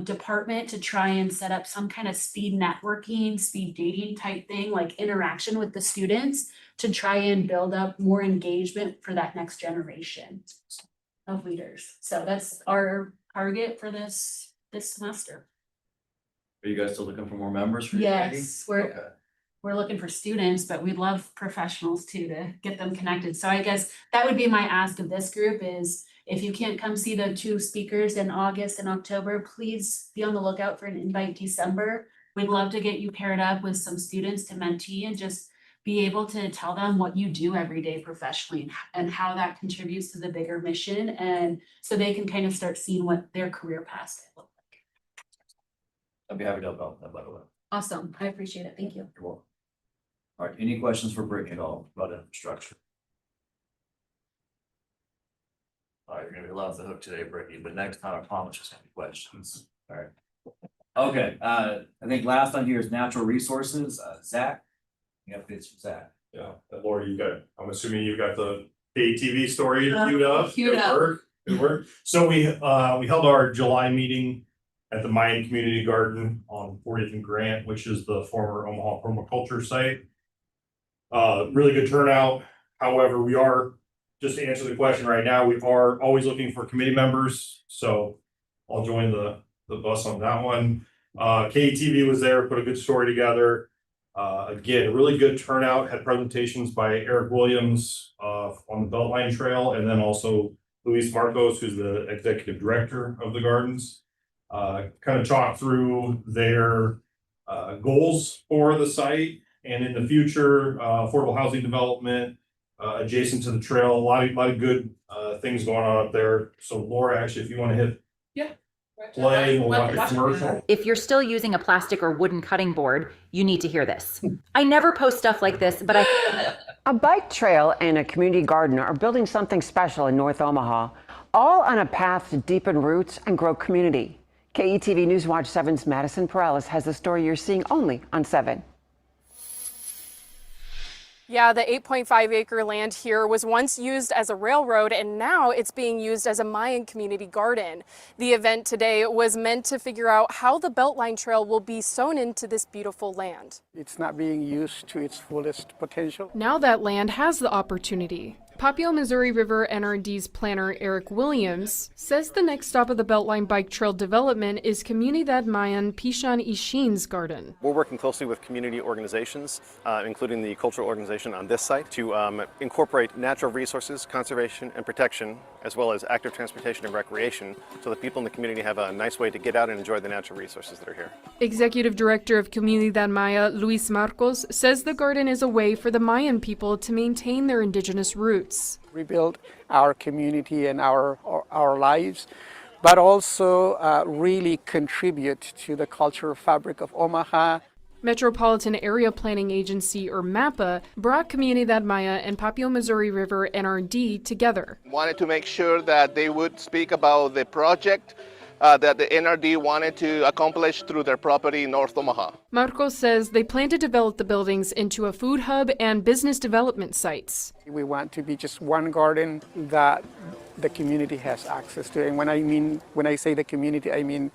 department to try and set up some kind of speed networking, speed dating type thing, like interaction with the students to try and build up more engagement for that next generation of leaders. So that's our target for this semester. Are you guys still looking for more members for your committee? Yes, we're looking for students, but we'd love professionals too to get them connected. So I guess that would be my ask of this group is if you can't come see the 2 speakers in August and October, please be on the lookout for an invite December. We'd love to get you paired up with some students to mentee and just be able to tell them what you do every day professionally and how that contributes to the bigger mission. And so they can kind of start seeing what their career paths look like. I'd be happy to help out with that, by the way. Awesome. I appreciate it. Thank you. You're welcome. All right, any questions for Brittany at all about infrastructure? All right, you're gonna be allowed off the hook today, Brittany, but next time I promise there's gonna be questions. All right. Okay, I think last on here is natural resources. Zach? You got updates from Zach? Yeah, and Laura, I'm assuming you got the ATV story queued up. Queued up. Good work. So we held our July meeting at the Mayan Community Garden on 40th and Grant, which is the former Omaha permaculture site. Really good turnout. However, we are, just to answer the question right now, we are always looking for committee members. So I'll join the bus on that one. KTV was there, put a good story together. Again, a really good turnout, had presentations by Eric Williams on the Beltline Trail, and then also Luis Marcos, who's the executive director of the gardens. Kind of talk through their goals for the site and in the future, affordable housing development adjacent to the trail. A lot of good things going on up there. So Laura, actually, if you want to hit play, we'll watch a commercial. If you're still using a plastic or wooden cutting board, you need to hear this. I never post stuff like this, but A bike trail and a community garden are building something special in North Omaha, all on a path to deepen roots and grow community. KETV Newswatch 7's Madison Perales has the story you're seeing only on 7. Yeah, the 8.5 acre land here was once used as a railroad, and now it's being used as a Mayan community garden. The event today was meant to figure out how the Beltline Trail will be sewn into this beautiful land. It's not being used to its fullest potential. Now that land has the opportunity. Papio Missouri River NRD's planner Eric Williams says the next stop of the Beltline Bike Trail development is Comunidad Mayan Pishan Ishin's garden. We're working closely with community organizations, including the cultural organization on this site, to incorporate natural resources, conservation and protection, as well as active transportation and recreation, so that people in the community have a nice way to get out and enjoy the natural resources that are here. Executive Director of Comunidad Maya, Luis Marcos, says the garden is a way for the Mayan people to maintain their indigenous roots. Rebuild our community and our lives, but also really contribute to the cultural fabric of Omaha. Metropolitan Area Planning Agency, or MAPA, brought Comunidad Maya and Papio Missouri River NRD together. Wanted to make sure that they would speak about the project that the NRD wanted to accomplish through their property in North Omaha. Marcos says they plan to develop the buildings into a food hub and business development sites. We want to be just one garden that the community has access to. And when I say the community, I mean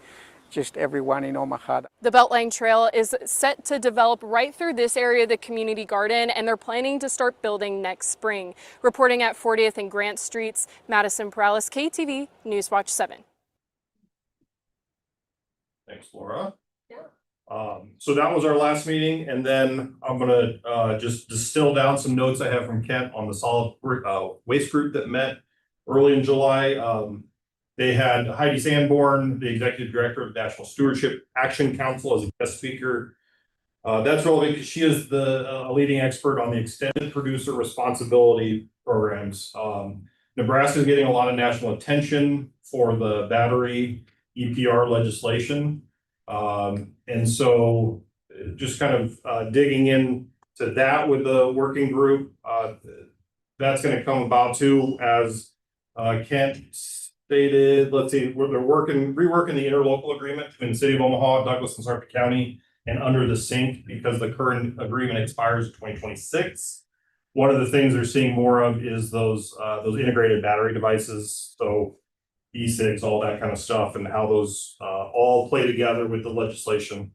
just everyone in Omaha. The Beltline Trail is set to develop right through this area of the community garden, and they're planning to start building next spring. Reporting at 40th and Grant Streets, Madison Perales, KTV Newswatch 7. Thanks, Laura. So that was our last meeting, and then I'm gonna just distill down some notes I have from Kent on the solid waste group that met early in July. They had Heidi Sanborn, the executive director of the National Stewardship Action Council, as a guest speaker. That's relevant because she is the leading expert on the extended producer responsibility programs. Nebraska is getting a lot of national attention for the battery EPR legislation. And so just kind of digging into that with the working group, that's going to come about too, as Kent stated. Let's see, they're reworking the interlocal agreement between the city of Omaha, Douglas, and Sarpy County, and under the sink, because the current agreement expires in 2026. One of the things they're seeing more of is those integrated battery devices. So E6, all that kind of stuff, and how those all play together with the legislation.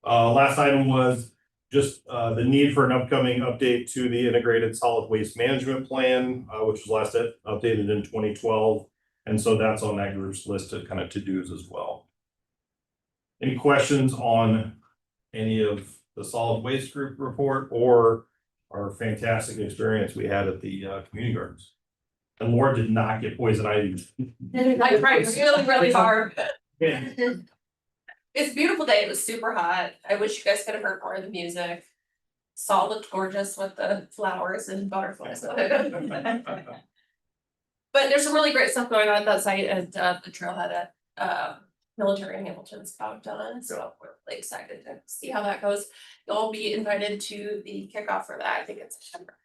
Last item was just the need for an upcoming update to the integrated solid waste management plan, which was last updated in 2012. And so that's on that group's list of kind of to-dos as well. Any questions on any of the solid waste group report or our fantastic experience we had at the community gardens? And Laura did not get poison ivy. I tried really hard. It's a beautiful day. It was super hot. I wish you guys could have heard more of the music. Saul looked gorgeous with the flowers and butterflies on it. But there's some really great stuff going on at that site, and the trailhead at Military in Hamilton's about done, so we're really excited to see how that goes. You'll be invited to the kickoff for that, I think it's September.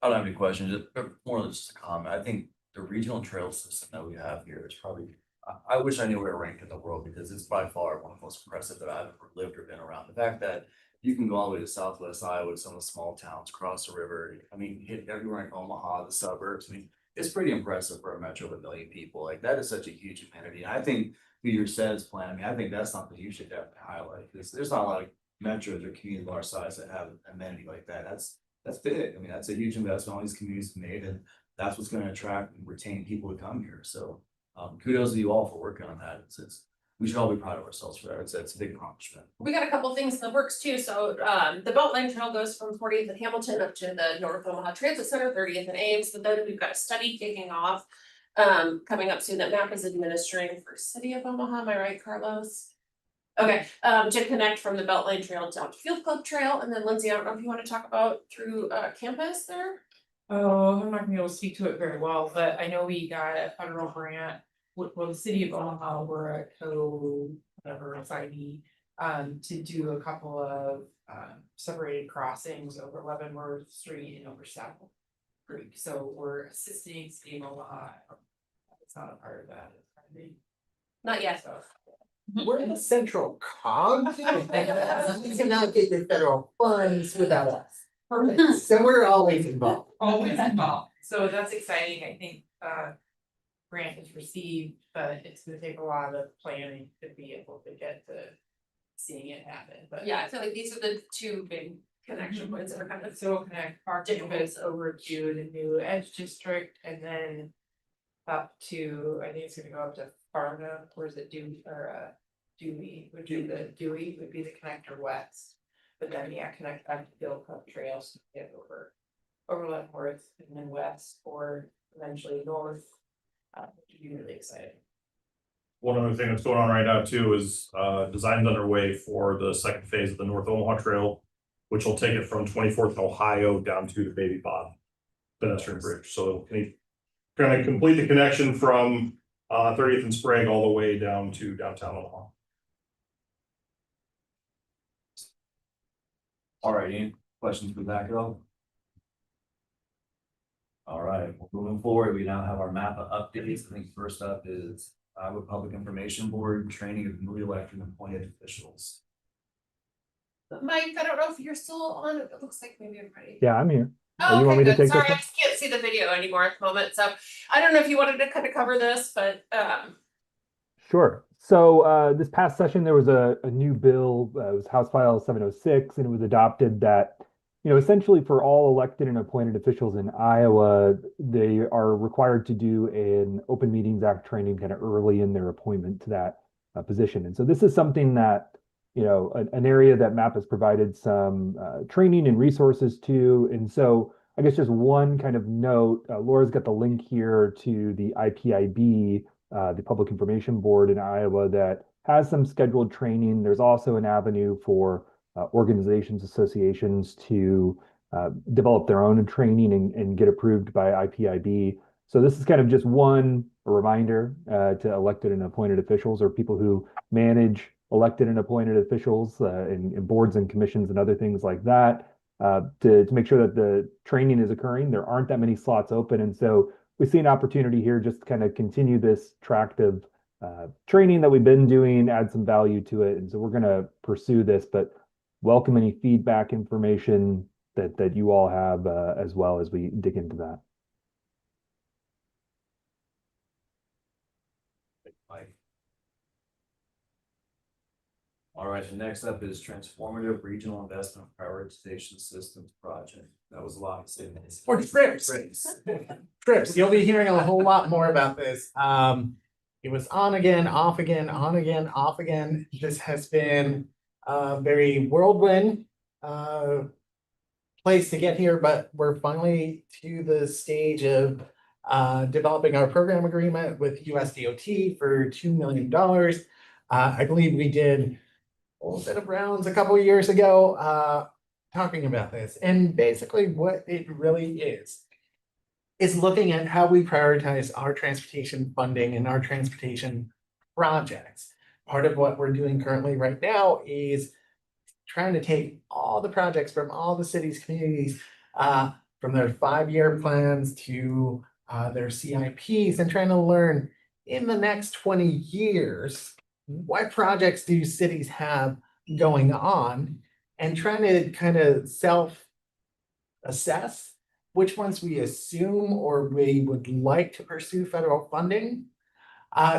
I don't have any questions, more than just a comment. I think the regional trail system that we have here is probably, I wish I knew where to rank in the world, because it's by far one of the most impressive that I've ever lived or been around. The fact that you can go all the way to Southwest Iowa to some of the small towns, cross the river, I mean, hit everywhere in Omaha, the suburbs, I mean, it's pretty impressive for a metro with 1 million people. Like, that is such a huge amenity. And I think through your SEDS plan, I mean, I think that's something you should definitely highlight, because there's not a lot of metros or communities of our size that have an amenity like that. That's big. I mean, that's a huge investment all these communities have made, and that's what's gonna attract and retain people to come here. So kudos to you all for working on that. We should all be proud of ourselves for that. It's a big accomplishment. We got a couple things in the works too, so the Beltline Trail goes from 40th and Hamilton up to the North Omaha Transit Center, 30th and Ames, but then we've got a study kicking off. Coming up soon that MAPA is administering for City of Omaha, am I right, Carlos? Okay, to connect from the Beltline Trail down to Field Club Trail, and then Lindsay, I don't know if you want to talk about through campus there? Oh, I'm not gonna be able to speak to it very well, but I know we got a federal grant. Well, the city of Omaha, we're a whatever assignee, to do a couple of separated crossings over Leavenworth Street and over Saddle Creek. So we're assisting city of Omaha. It's not a part of that. Not yet. So. We're in the central cog. You cannot get your federal funds without us. Perfect. So we're always involved. Always involved. So that's exciting. I think grant is received, but it's gonna take a lot of planning to be able to get to seeing it happen. But Yeah, I feel like these are the two big connection points that are kind of. so we'll connect our campus over to the new Edge District, and then up to, I think it's gonna go up to Fargo, or is it Dewey, or Dewey, would be the Dewey would be the connector west. But then, yeah, connect back to Field Club Trails to get over Leavenworth and then west, or eventually north. Which would be really exciting. One other thing that's going on right now too is designs underway for the second phase of the North Omaha Trail, which will take it from 24th and Ohio down to the Baby Pond pedestrian bridge. So can kind of complete the connection from 30th and Sprague all the way down to downtown Omaha. All right, any questions for that at all? All right, well, moving forward, we now have our MAPA updates. I think first up is Iowa Public Information Board training of newly elected and appointed officials. Mike, I don't know if you're still on, it looks like maybe I'm ready. Yeah, I'm here. Oh, You want okay, me to good, take sorry, this I one? just can't see the video anymore at the moment, so I don't know if you wanted to kind of cover this, but Sure. So this past session, there was a new bill, it was House File 706, and it was adopted that, essentially for all elected and appointed officials in Iowa, they are required to do an Open Meetings Act training kind of early in their appointment to that position. And so this is something that, an area that MAP has provided some training and resources to. And so I guess just one kind of note, Laura's got the link here to the IPIB, the Public Information Board in Iowa, that has some scheduled training. There's also an avenue for organizations, associations to develop their own training and get approved by IPIB. So this is kind of just one reminder to elected and appointed officials, or people who manage elected and appointed officials in boards and commissions and other things like that, to make sure that the training is occurring. There aren't that many slots open, and so we see an opportunity here just to kind of continue this tract of training that we've been doing, add some value to it. And so we're going to pursue this, but welcome any feedback, information that you all have as well as we dig into that. All right, the next up is Transformative Regional Investment Prioritization Systems Project. That was a lot to say. Or trips. Trips. You'll be hearing a whole lot more about this. It was on again, off again, on again, off again. This has been a very whirlwind place to get here, but we're finally to the stage of developing our program agreement with USDOT for $2 million. I believe we did whole set of rounds a couple of years ago, talking about this. And basically what it really is looking at how we prioritize our transportation funding and our transportation projects. Part of what we're doing currently right now is trying to take all the projects from all the cities, communities, from their 5-year plans to their CIPs, and trying to learn in the next 20 years, what projects do cities have going on, and trying to kind of self-assess which ones we assume or we would like to pursue federal funding.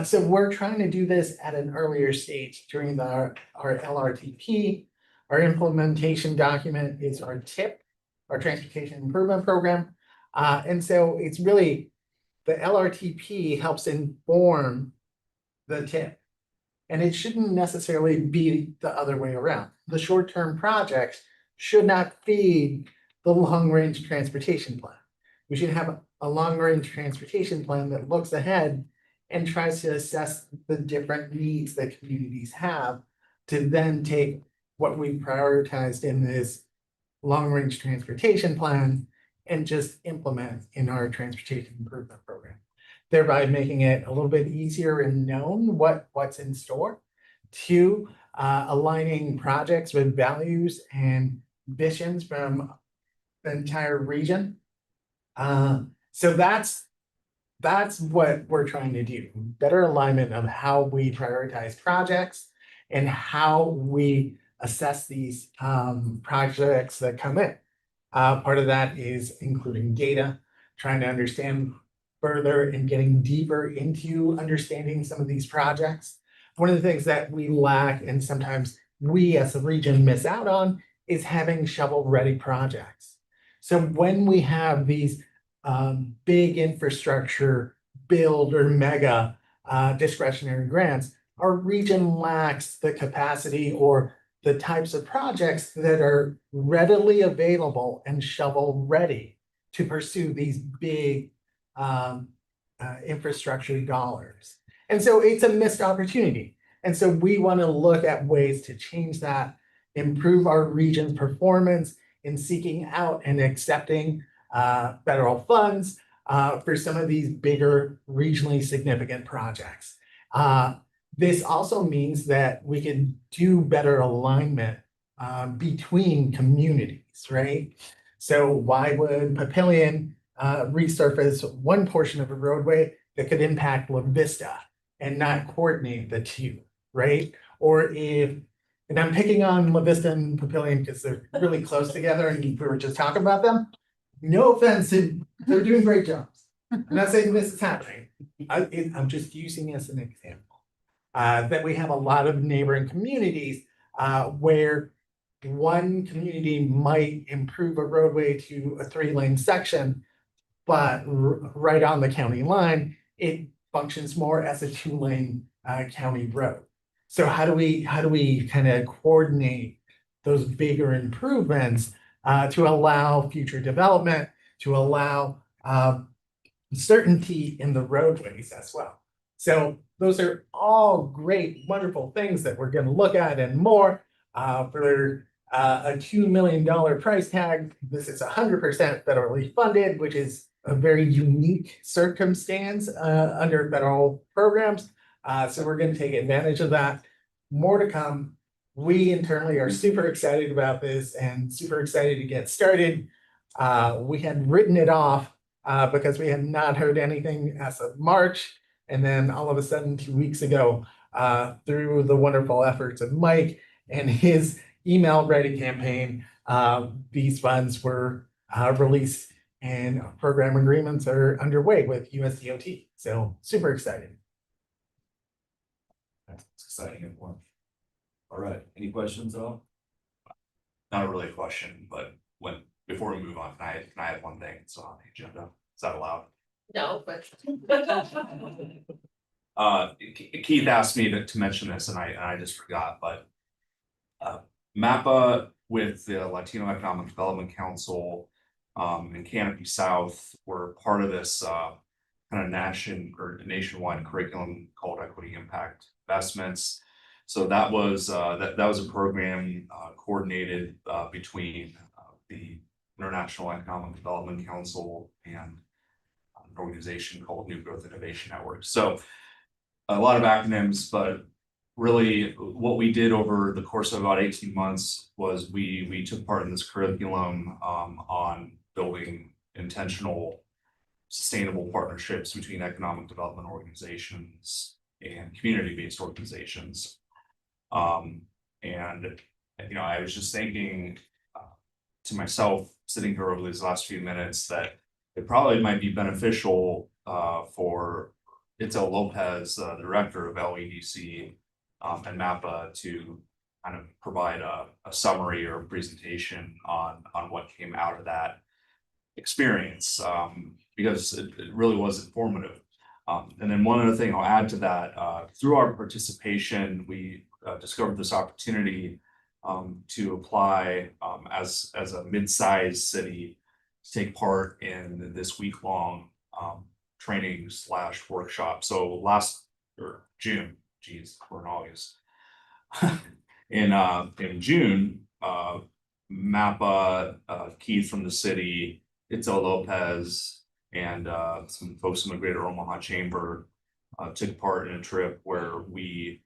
So we're trying to do this at an earlier stage during our LRTP. Our implementation document is our TIP, our Transportation Improvement Program. And so it's really, the LRTP helps inform the TIP. And it shouldn't necessarily be the other way around. The short-term projects should not feed the long-range transportation plan. We should have a long-range transportation plan that looks ahead and tries to assess the different needs that communities have to then take what we prioritized in this long-range transportation plan and just implement in our transportation improvement program, thereby making it a little bit easier and known what's in store. 2, aligning projects with values and visions from the entire region. So that's what we're trying to do. Better alignment of how we prioritize projects and how we assess these projects that come in. Part of that is including data, trying to understand further and getting deeper into understanding some of these projects. One of the things that we lack and sometimes we as a region miss out on is having shovel-ready projects. So when we have these big infrastructure build or mega discretionary grants, our region lacks the capacity or the types of projects that are readily available and shovel-ready to pursue these big infrastructure dollars. And so it's a missed opportunity. And so we want to look at ways to change that, improve our region's performance in seeking out and accepting federal funds for some of these bigger regionally significant projects. This also means that we can do better alignment between communities, right? So why would Papillion resurface one portion of a roadway that could impact La Vista and not coordinate the two, right? Or if, and I'm picking on La Vista and Papillion because they're really close together and we were just talking about them. No offense, they're doing great jobs. I'm not saying this is happening. I'm just using as an example. That we have a lot of neighboring communities where one community might improve a roadway to a 3-lane section, but right on the county line, it functions more as a 2-lane county road. So how do we kind of coordinate those bigger improvements to allow future development, to allow certainty in the roadways as well? So those are all great, wonderful things that we're going to look at and more for a $2 million price tag. This is 100% federally funded, which is a very unique circumstance under federal programs. So we're going to take advantage of that. More to come. We internally are super excited about this and super excited to get started. We had written it off because we had not heard anything as of March. And then all of a sudden, 2 weeks ago, through the wonderful efforts of Mike and his email ready campaign, these funds were released and program agreements are underway with USDOT. So super excited. That's exciting. All right, any questions at all? Not really a question, but before we move on, can I add one thing? It's on the agenda. Is that allowed? No, but. Keith asked me to mention this and I just forgot, but MAPA with the Latino Economic Development Council and Canopy South were part of this kind of nationwide curriculum called Equity Impact Investments. So that was that was a program coordinated between the International Economic Development Council and an organization called New Growth Innovation Network. So a lot of acronyms, but really what we did over the course of about 18 months was we took part in this curriculum on building intentional, sustainable partnerships between economic development organizations and community-based organizations. And you know, I was just thinking to myself, sitting here over these last few minutes, that it probably might be beneficial for Itzel Lopez, the director of LEDC and MAPA, to kind of provide a summary or a presentation on what came out of that experience, because it really was informative. And then one other thing I'll add to that, through our participation, we discovered this opportunity to apply as a mid-sized city to take part in this week-long training / workshop. So June, geez, we're in August. In June, MAPA, Keith from the city, Itzel Lopez, and some folks from the Greater Omaha Chamber took part in a trip where we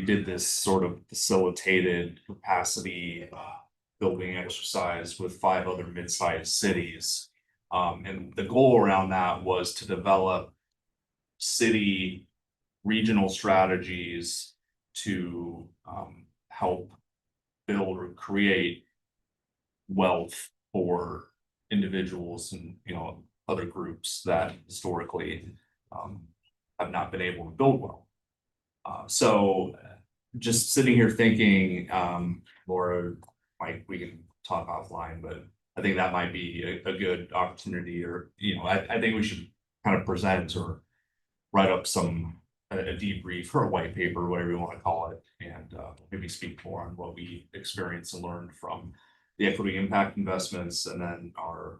did this sort of facilitated capacity building exercise with 5 other mid-sized cities. And the goal around that was to develop city regional strategies to help build or create wealth for individuals and, you know, other groups that historically have not been able to build wealth. So just sitting here thinking, Laura, Mike, we can talk offline, but I think that might be a good opportunity, or, you know, I think we should kind of present or write up a debrief or a white paper, whatever you want to call it, and maybe speak more on what we experienced and learned from the equity impact investments and then our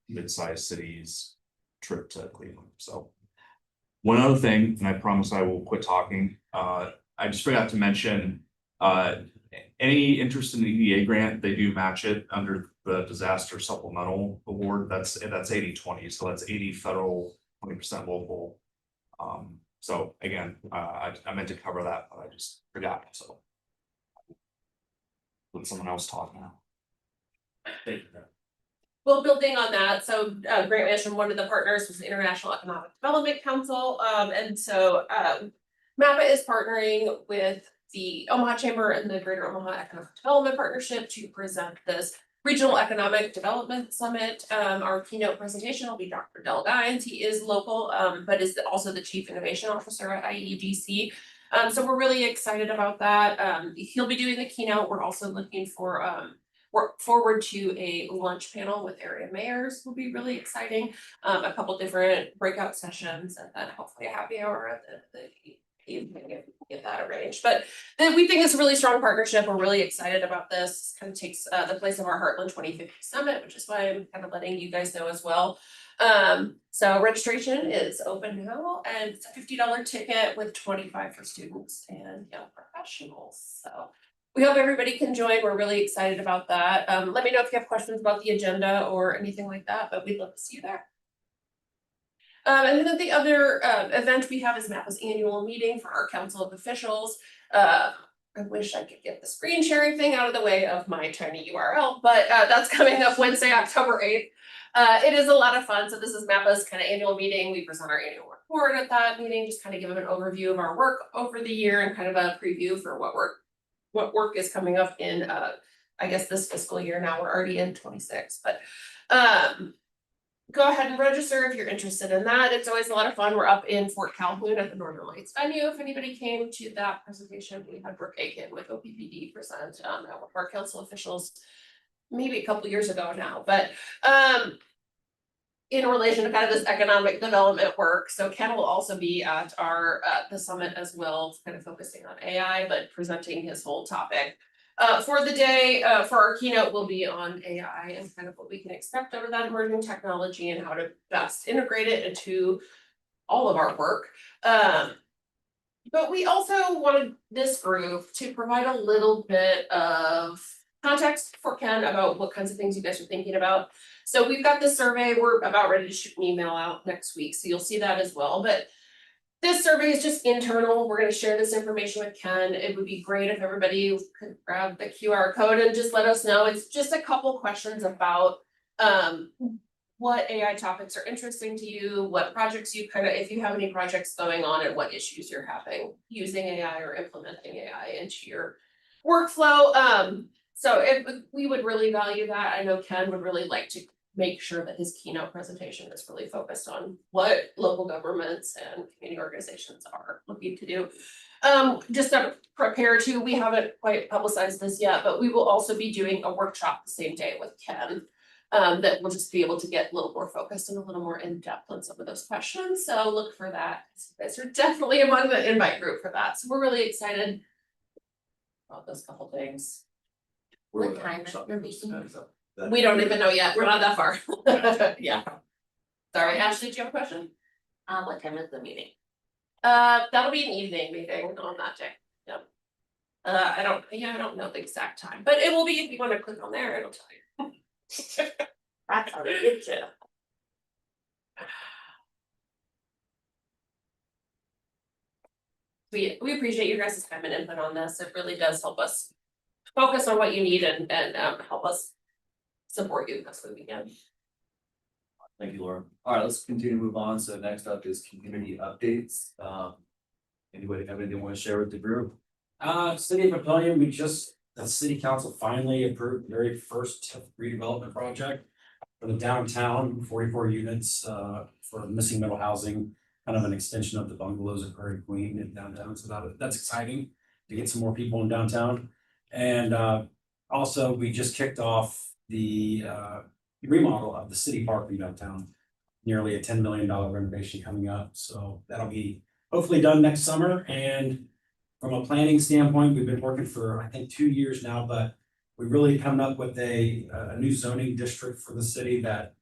mid-sized cities trip to Cleveland. So one other thing, and I promise I will quit talking, I just forgot to mention, any interest in the EDA grant, they do match it under the disaster supplemental award. That's 80-20, so that's 80 federal, 20% local. So again, I meant to cover that, but I just forgot. So let someone else talk now. Thank you. Well, building on that, so Grant mentioned one of the partners was the International Economic Development Council. And so MAPA is partnering with the Omaha Chamber and the Greater Omaha Economic Development Partnership to present this Regional Economic Development Summit. Our keynote presentation will be Dr. Del Gines. He is local, but is also the Chief Innovation Officer at IEDC. So we're really excited about that. He'll be doing the keynote. We're also looking for we're forward to a lunch panel with area mayors. Will be really exciting. A couple different breakout sessions, and then hopefully a happy hour at the evening if we can get that arranged. But then we think it's a really strong partnership. We're really excited about this. Kind of takes the place of our Heartland 2050 Summit, which is why I'm kind of letting you guys know as well. So registration is open now, and it's a $50 ticket with $25 for students and young professionals. So we hope everybody can join. We're really excited about that. Let me know if you have questions about the agenda or anything like that, but we'd love to see you there. And then the other event we have is MAPA's annual meeting for our Council of Officials. I wish I could get the screen sharing thing out of the way of my tiny URL, but that's coming up Wednesday, October 8th. It is a lot of fun. So this is MAPA's kind of annual meeting. We present our annual report at that meeting, just kind of give them an overview of our work over the year and kind of a preview for what work is coming up in I guess this fiscal year. Now we're already in 26, but go ahead and register if you're interested in that. It's always a lot of fun. We're up in Fort Calhoun at the Northern Lights venue. If anybody came to that presentation, we had Brooke Aiken with OPPD present at one of our council officials maybe a couple years ago now, but in relation to kind of this economic development work. So Ken will also be at our the summit as well, kind of focusing on AI, but presenting his whole topic. For the day, for our keynote, will be on AI and kind of what we can expect over that emerging technology and how to best integrate it into all of our work. But we also wanted this group to provide a little bit of context for Ken about what kinds of things you guys are thinking about. So we've got this survey, we're about ready to shoot an email out next week, so you'll see that as well, but this survey is just internal. We're gonna share this information with Ken. It would be great if everybody could grab the QR code and just let us know. It's just a couple questions about what AI topics are interesting to you, what projects you if you have any projects going on and what issues you're having using AI or implementing AI into your workflow. So we would really value that. I know Ken would really like to make sure that his keynote presentation is really focused on what local governments and community organizations are looking to do. Just to prepare to, we haven't quite publicized this yet, but we will also be doing a workshop the same day with Ken. That we'll just be able to get a little more focused and a little more in depth on some of those questions. So look for that. You guys are definitely among the invite group for that. So we're really excited about those couple things. We're What time is your meeting? We don't even know yet. We're not that far. Yeah. Sorry, Ashley, do you have a question? What time is the meeting? That'll be an evening meeting on that day. Yep. I don't know the exact time, but it will be, if you want to click on there, it'll tell you. That's how they get you. We appreciate your guys' time and input on this. It really does help us focus on what you need and help us support you best we can. Thank you, Laura. All right, let's continue to move on. So next up is community updates. Anybody have anything you want to share with the group? City of Papillion, the city council finally approved the very first redevelopment project for the downtown, 44 units, for missing middle housing, kind of an extension of the bungalows at Prairie Queen in downtown. So that's exciting to get some more people in downtown. And also, we just kicked off the remodel of the city park in downtown, nearly a $10 million renovation coming up. So that'll be hopefully done next summer. And from a planning standpoint, we've been working for, I think, 2 years now, but we really come up with a new zoning district for the city that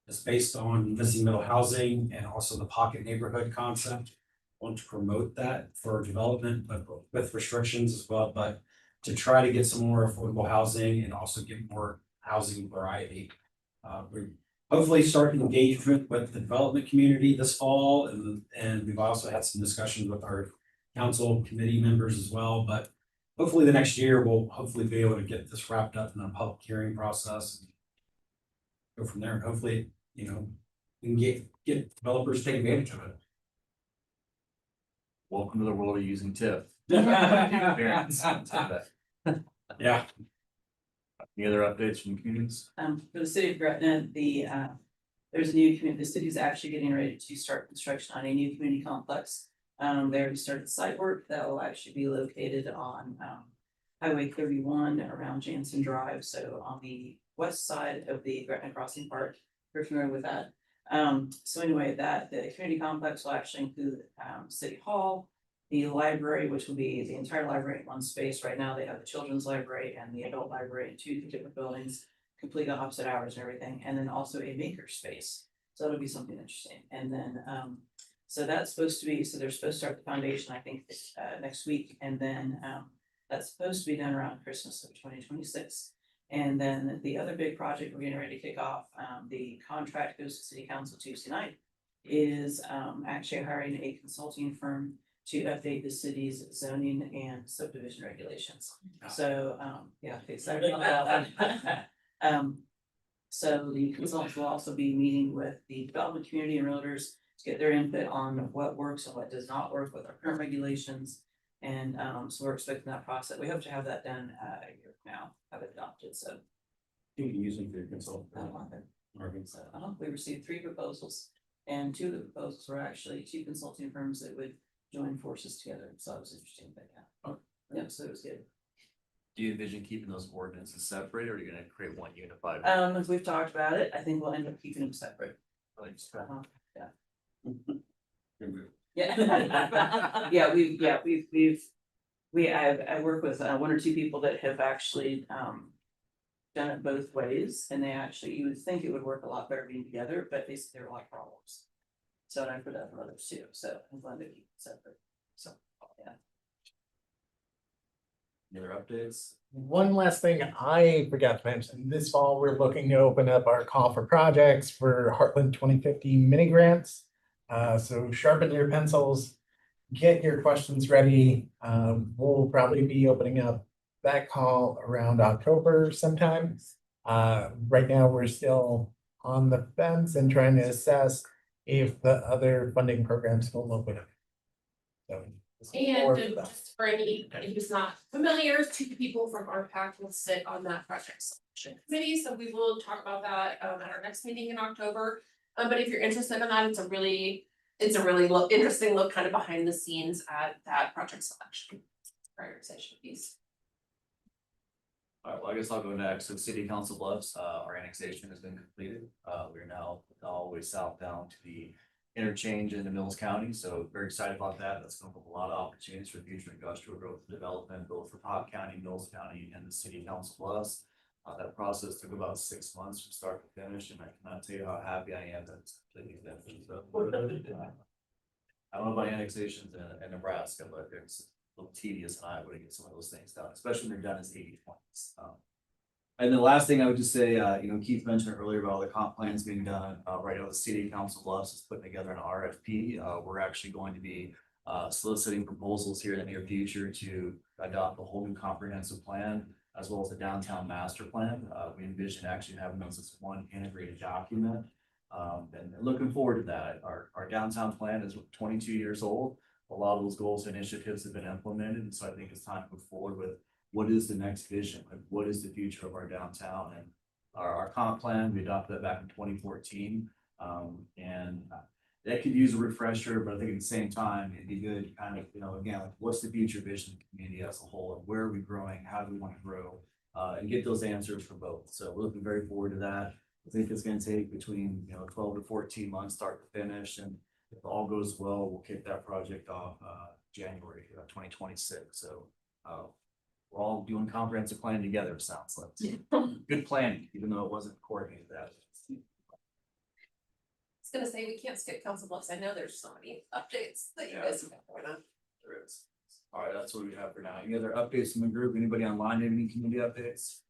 is based on missing middle housing and also the pocket neighborhood concept. Want to promote that for development, but with restrictions as well, but to try to get some more affordable housing and also get more housing variety. We're hopefully starting engagement with the development community this fall, and we've also had some discussions with our council committee members as well, but hopefully the next year we'll hopefully be able to get this wrapped up in a public hearing process. Go from there, and hopefully, we can get developers to take advantage of it. Welcome to the world of using TIF. Yeah. Any other updates from communities? For the city of Gretna, there's a new community, the city's actually getting ready to start construction on a new community complex. They already started site work that will actually be located on Highway 31 around Jansen Drive, so on the west side of the Gretna Crossing Park. You're familiar with that. So anyway, the community complex will actually include City Hall, the library, which will be the entire library in one space. Right now, they have the children's library and the adult library in two different buildings, completely opposite hours and everything, and then also a maker space. So that'll be something interesting. And then so that's supposed to be, so they're supposed to start the foundation, I think, next week, and then that's supposed to be done around Christmas of 2026. And then the other big project we're getting ready to kick off, the contract goes to City Council Tuesday night, is actually hiring a consulting firm to update the city's zoning and subdivision regulations. So excited about that. So the consultants will also be meeting with the development community and realtors to get their input on what works and what does not work with our current regulations. And so we're expecting that process. We hope to have that done a year from now, have it adopted. So You can use them for your consultant. So we received 3 proposals, and 2 of the proposals were actually 2 consulting firms that would join forces together. So it was interesting, but so it was good. Do you envision keeping those ordinances separate, or are you gonna create one unified? As we've talked about it, I think we'll end up keeping them separate. I've worked with 1 or 2 people that have actually done it both ways, and they actually, you would think it would work a lot better being together, but there were a lot of problems. So I put that for others too, so I'm glad to keep it separate. So Any other updates? One last thing I forgot to mention, this fall, we're looking to open up our call for projects for Heartland 2050 mini grants. So sharpen your pencils, get your questions ready. We'll probably be opening up that call around October sometime. Right now, we're still on the fence and trying to assess if the other funding programs will open up. So. And just for anybody who's not familiar, 2 people from RPAC will sit on that project selection committee, so we will talk about that at our next meeting in October. But if you're interested in that, it's a really interesting look kind of behind the scenes at that project selection prioritization piece. All right, well, I guess I'll go next. So City Council Bluffs, our annexation has been completed. We're now all the way south down to the interchange into Mills County, so very excited about that. That's going to open a lot of opportunities for future industrial growth and development, both for Pop County, Mills County, and the City Council Bluffs. That process took about 6 months from start to finish, and I cannot tell you how happy I am that it's completely finished. So, I don't know about annexations in Nebraska, but it's a little tedious in Iowa to get some of those things done, especially when they're done as 80/20s. And the last thing I would just say, Keith mentioned earlier about all the comp plans being done. Right now, the City Council Bluffs is putting together an RFP. We're actually going to be soliciting proposals here in the near future to adopt a whole new comprehensive plan, as well as the downtown master plan. We envision actually having those as one integrated document. And looking forward to that. Our downtown plan is 22 years old. A lot of those goals and initiatives have been implemented, and so I think it's time to move forward with what is the next vision, like what is the future of our downtown. And our comp plan, we adopted that back in 2014, and that could use a refresher, but I think at the same time it'd be good to kind of, again, like what's the future vision of the community as a whole, and where are we growing, how do we want to grow, and get those answers from both. So we're looking very forward to that. I think it's going to take between 12 to 14 months start to finish, and if all goes well, we'll kick that project off January 2026. So we're all doing comprehensive plan together, it sounds like. Good planning, even though it wasn't coordinated that. I was gonna say, we can't skip Council Bluffs. I know there's so many updates that you guys have going on. There is. All right, that's what we have for now. Any other updates from the group? Anybody online have any community updates?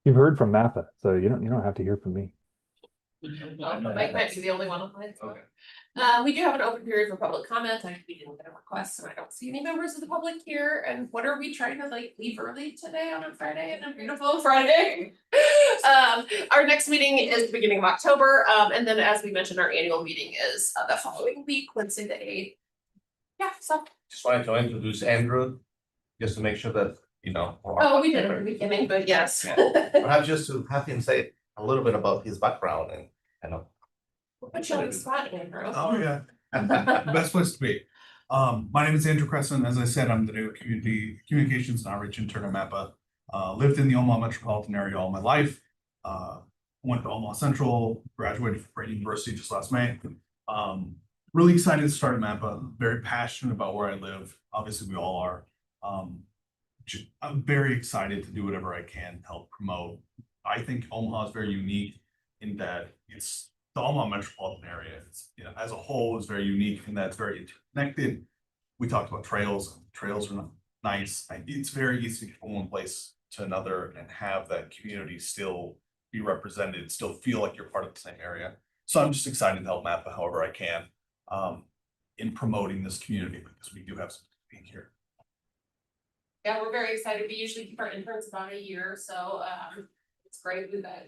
You've heard from MAPA, so you don't have to hear from me. Mike might be the only one online. Okay. We do have an open period for public comment. We didn't get a request, and I don't see any members of the public here. And what are we trying to leave early today on a Friday and a beautiful Friday? Our next meeting is the beginning of October. And then as we mentioned, our annual meeting is the following week, Wednesday the 8th. Yeah, so. Just wanted to introduce Andrew, just to make sure that, Oh, we did it at the beginning, but yes. perhaps just to have him say a little bit about his background and Put you on the spot, Andrew. Oh, yeah. Best place to be. My name is Andrew Crescent. As I said, I'm the new communications and outreach intern at MAPA. Lived in the Omaha metropolitan area all my life. Went to Omaha Central, graduated from Brady University just last May. Really excited to start at MAPA. Very passionate about where I live. Obviously, we all are. I'm very excited to do whatever I can to help promote. I think Omaha is very unique in that it's the Omaha metropolitan area. It's, as a whole, is very unique in that it's very interconnected. We talked about trails. Trails are nice. It's very easy to get from one place to another and have that community still be represented, still feel like you're part of the same area. So I'm just excited to help MAPA however I can in promoting this community, because we do have some being here. Yeah, we're very excited. We usually keep our interns about a year, so it's great. We've got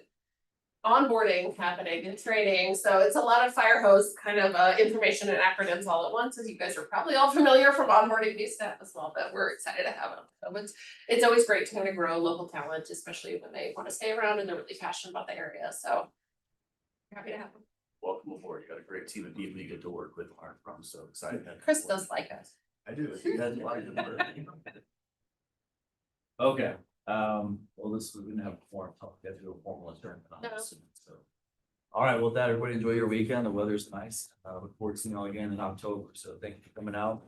onboarding happening and training, so it's a lot of fire hose kind of information and acronyms all at once, as you guys are probably all familiar from onboarding new staff as well. But we're excited to have them. So it's always great to kind of grow local talent, especially when they want to stay around and they're really passionate about the area. So happy to have them. Welcome aboard. You got a great team of people you get to work with and learn from. So excited. Chris does like us. I do. He has a lot of good work. Okay, well, we're gonna have a form, we have to do a formal adjournment on this, so. All right, well, with that, everybody enjoy your weekend, the weather's nice, look forward to seeing you all again in October, so thank you for coming out.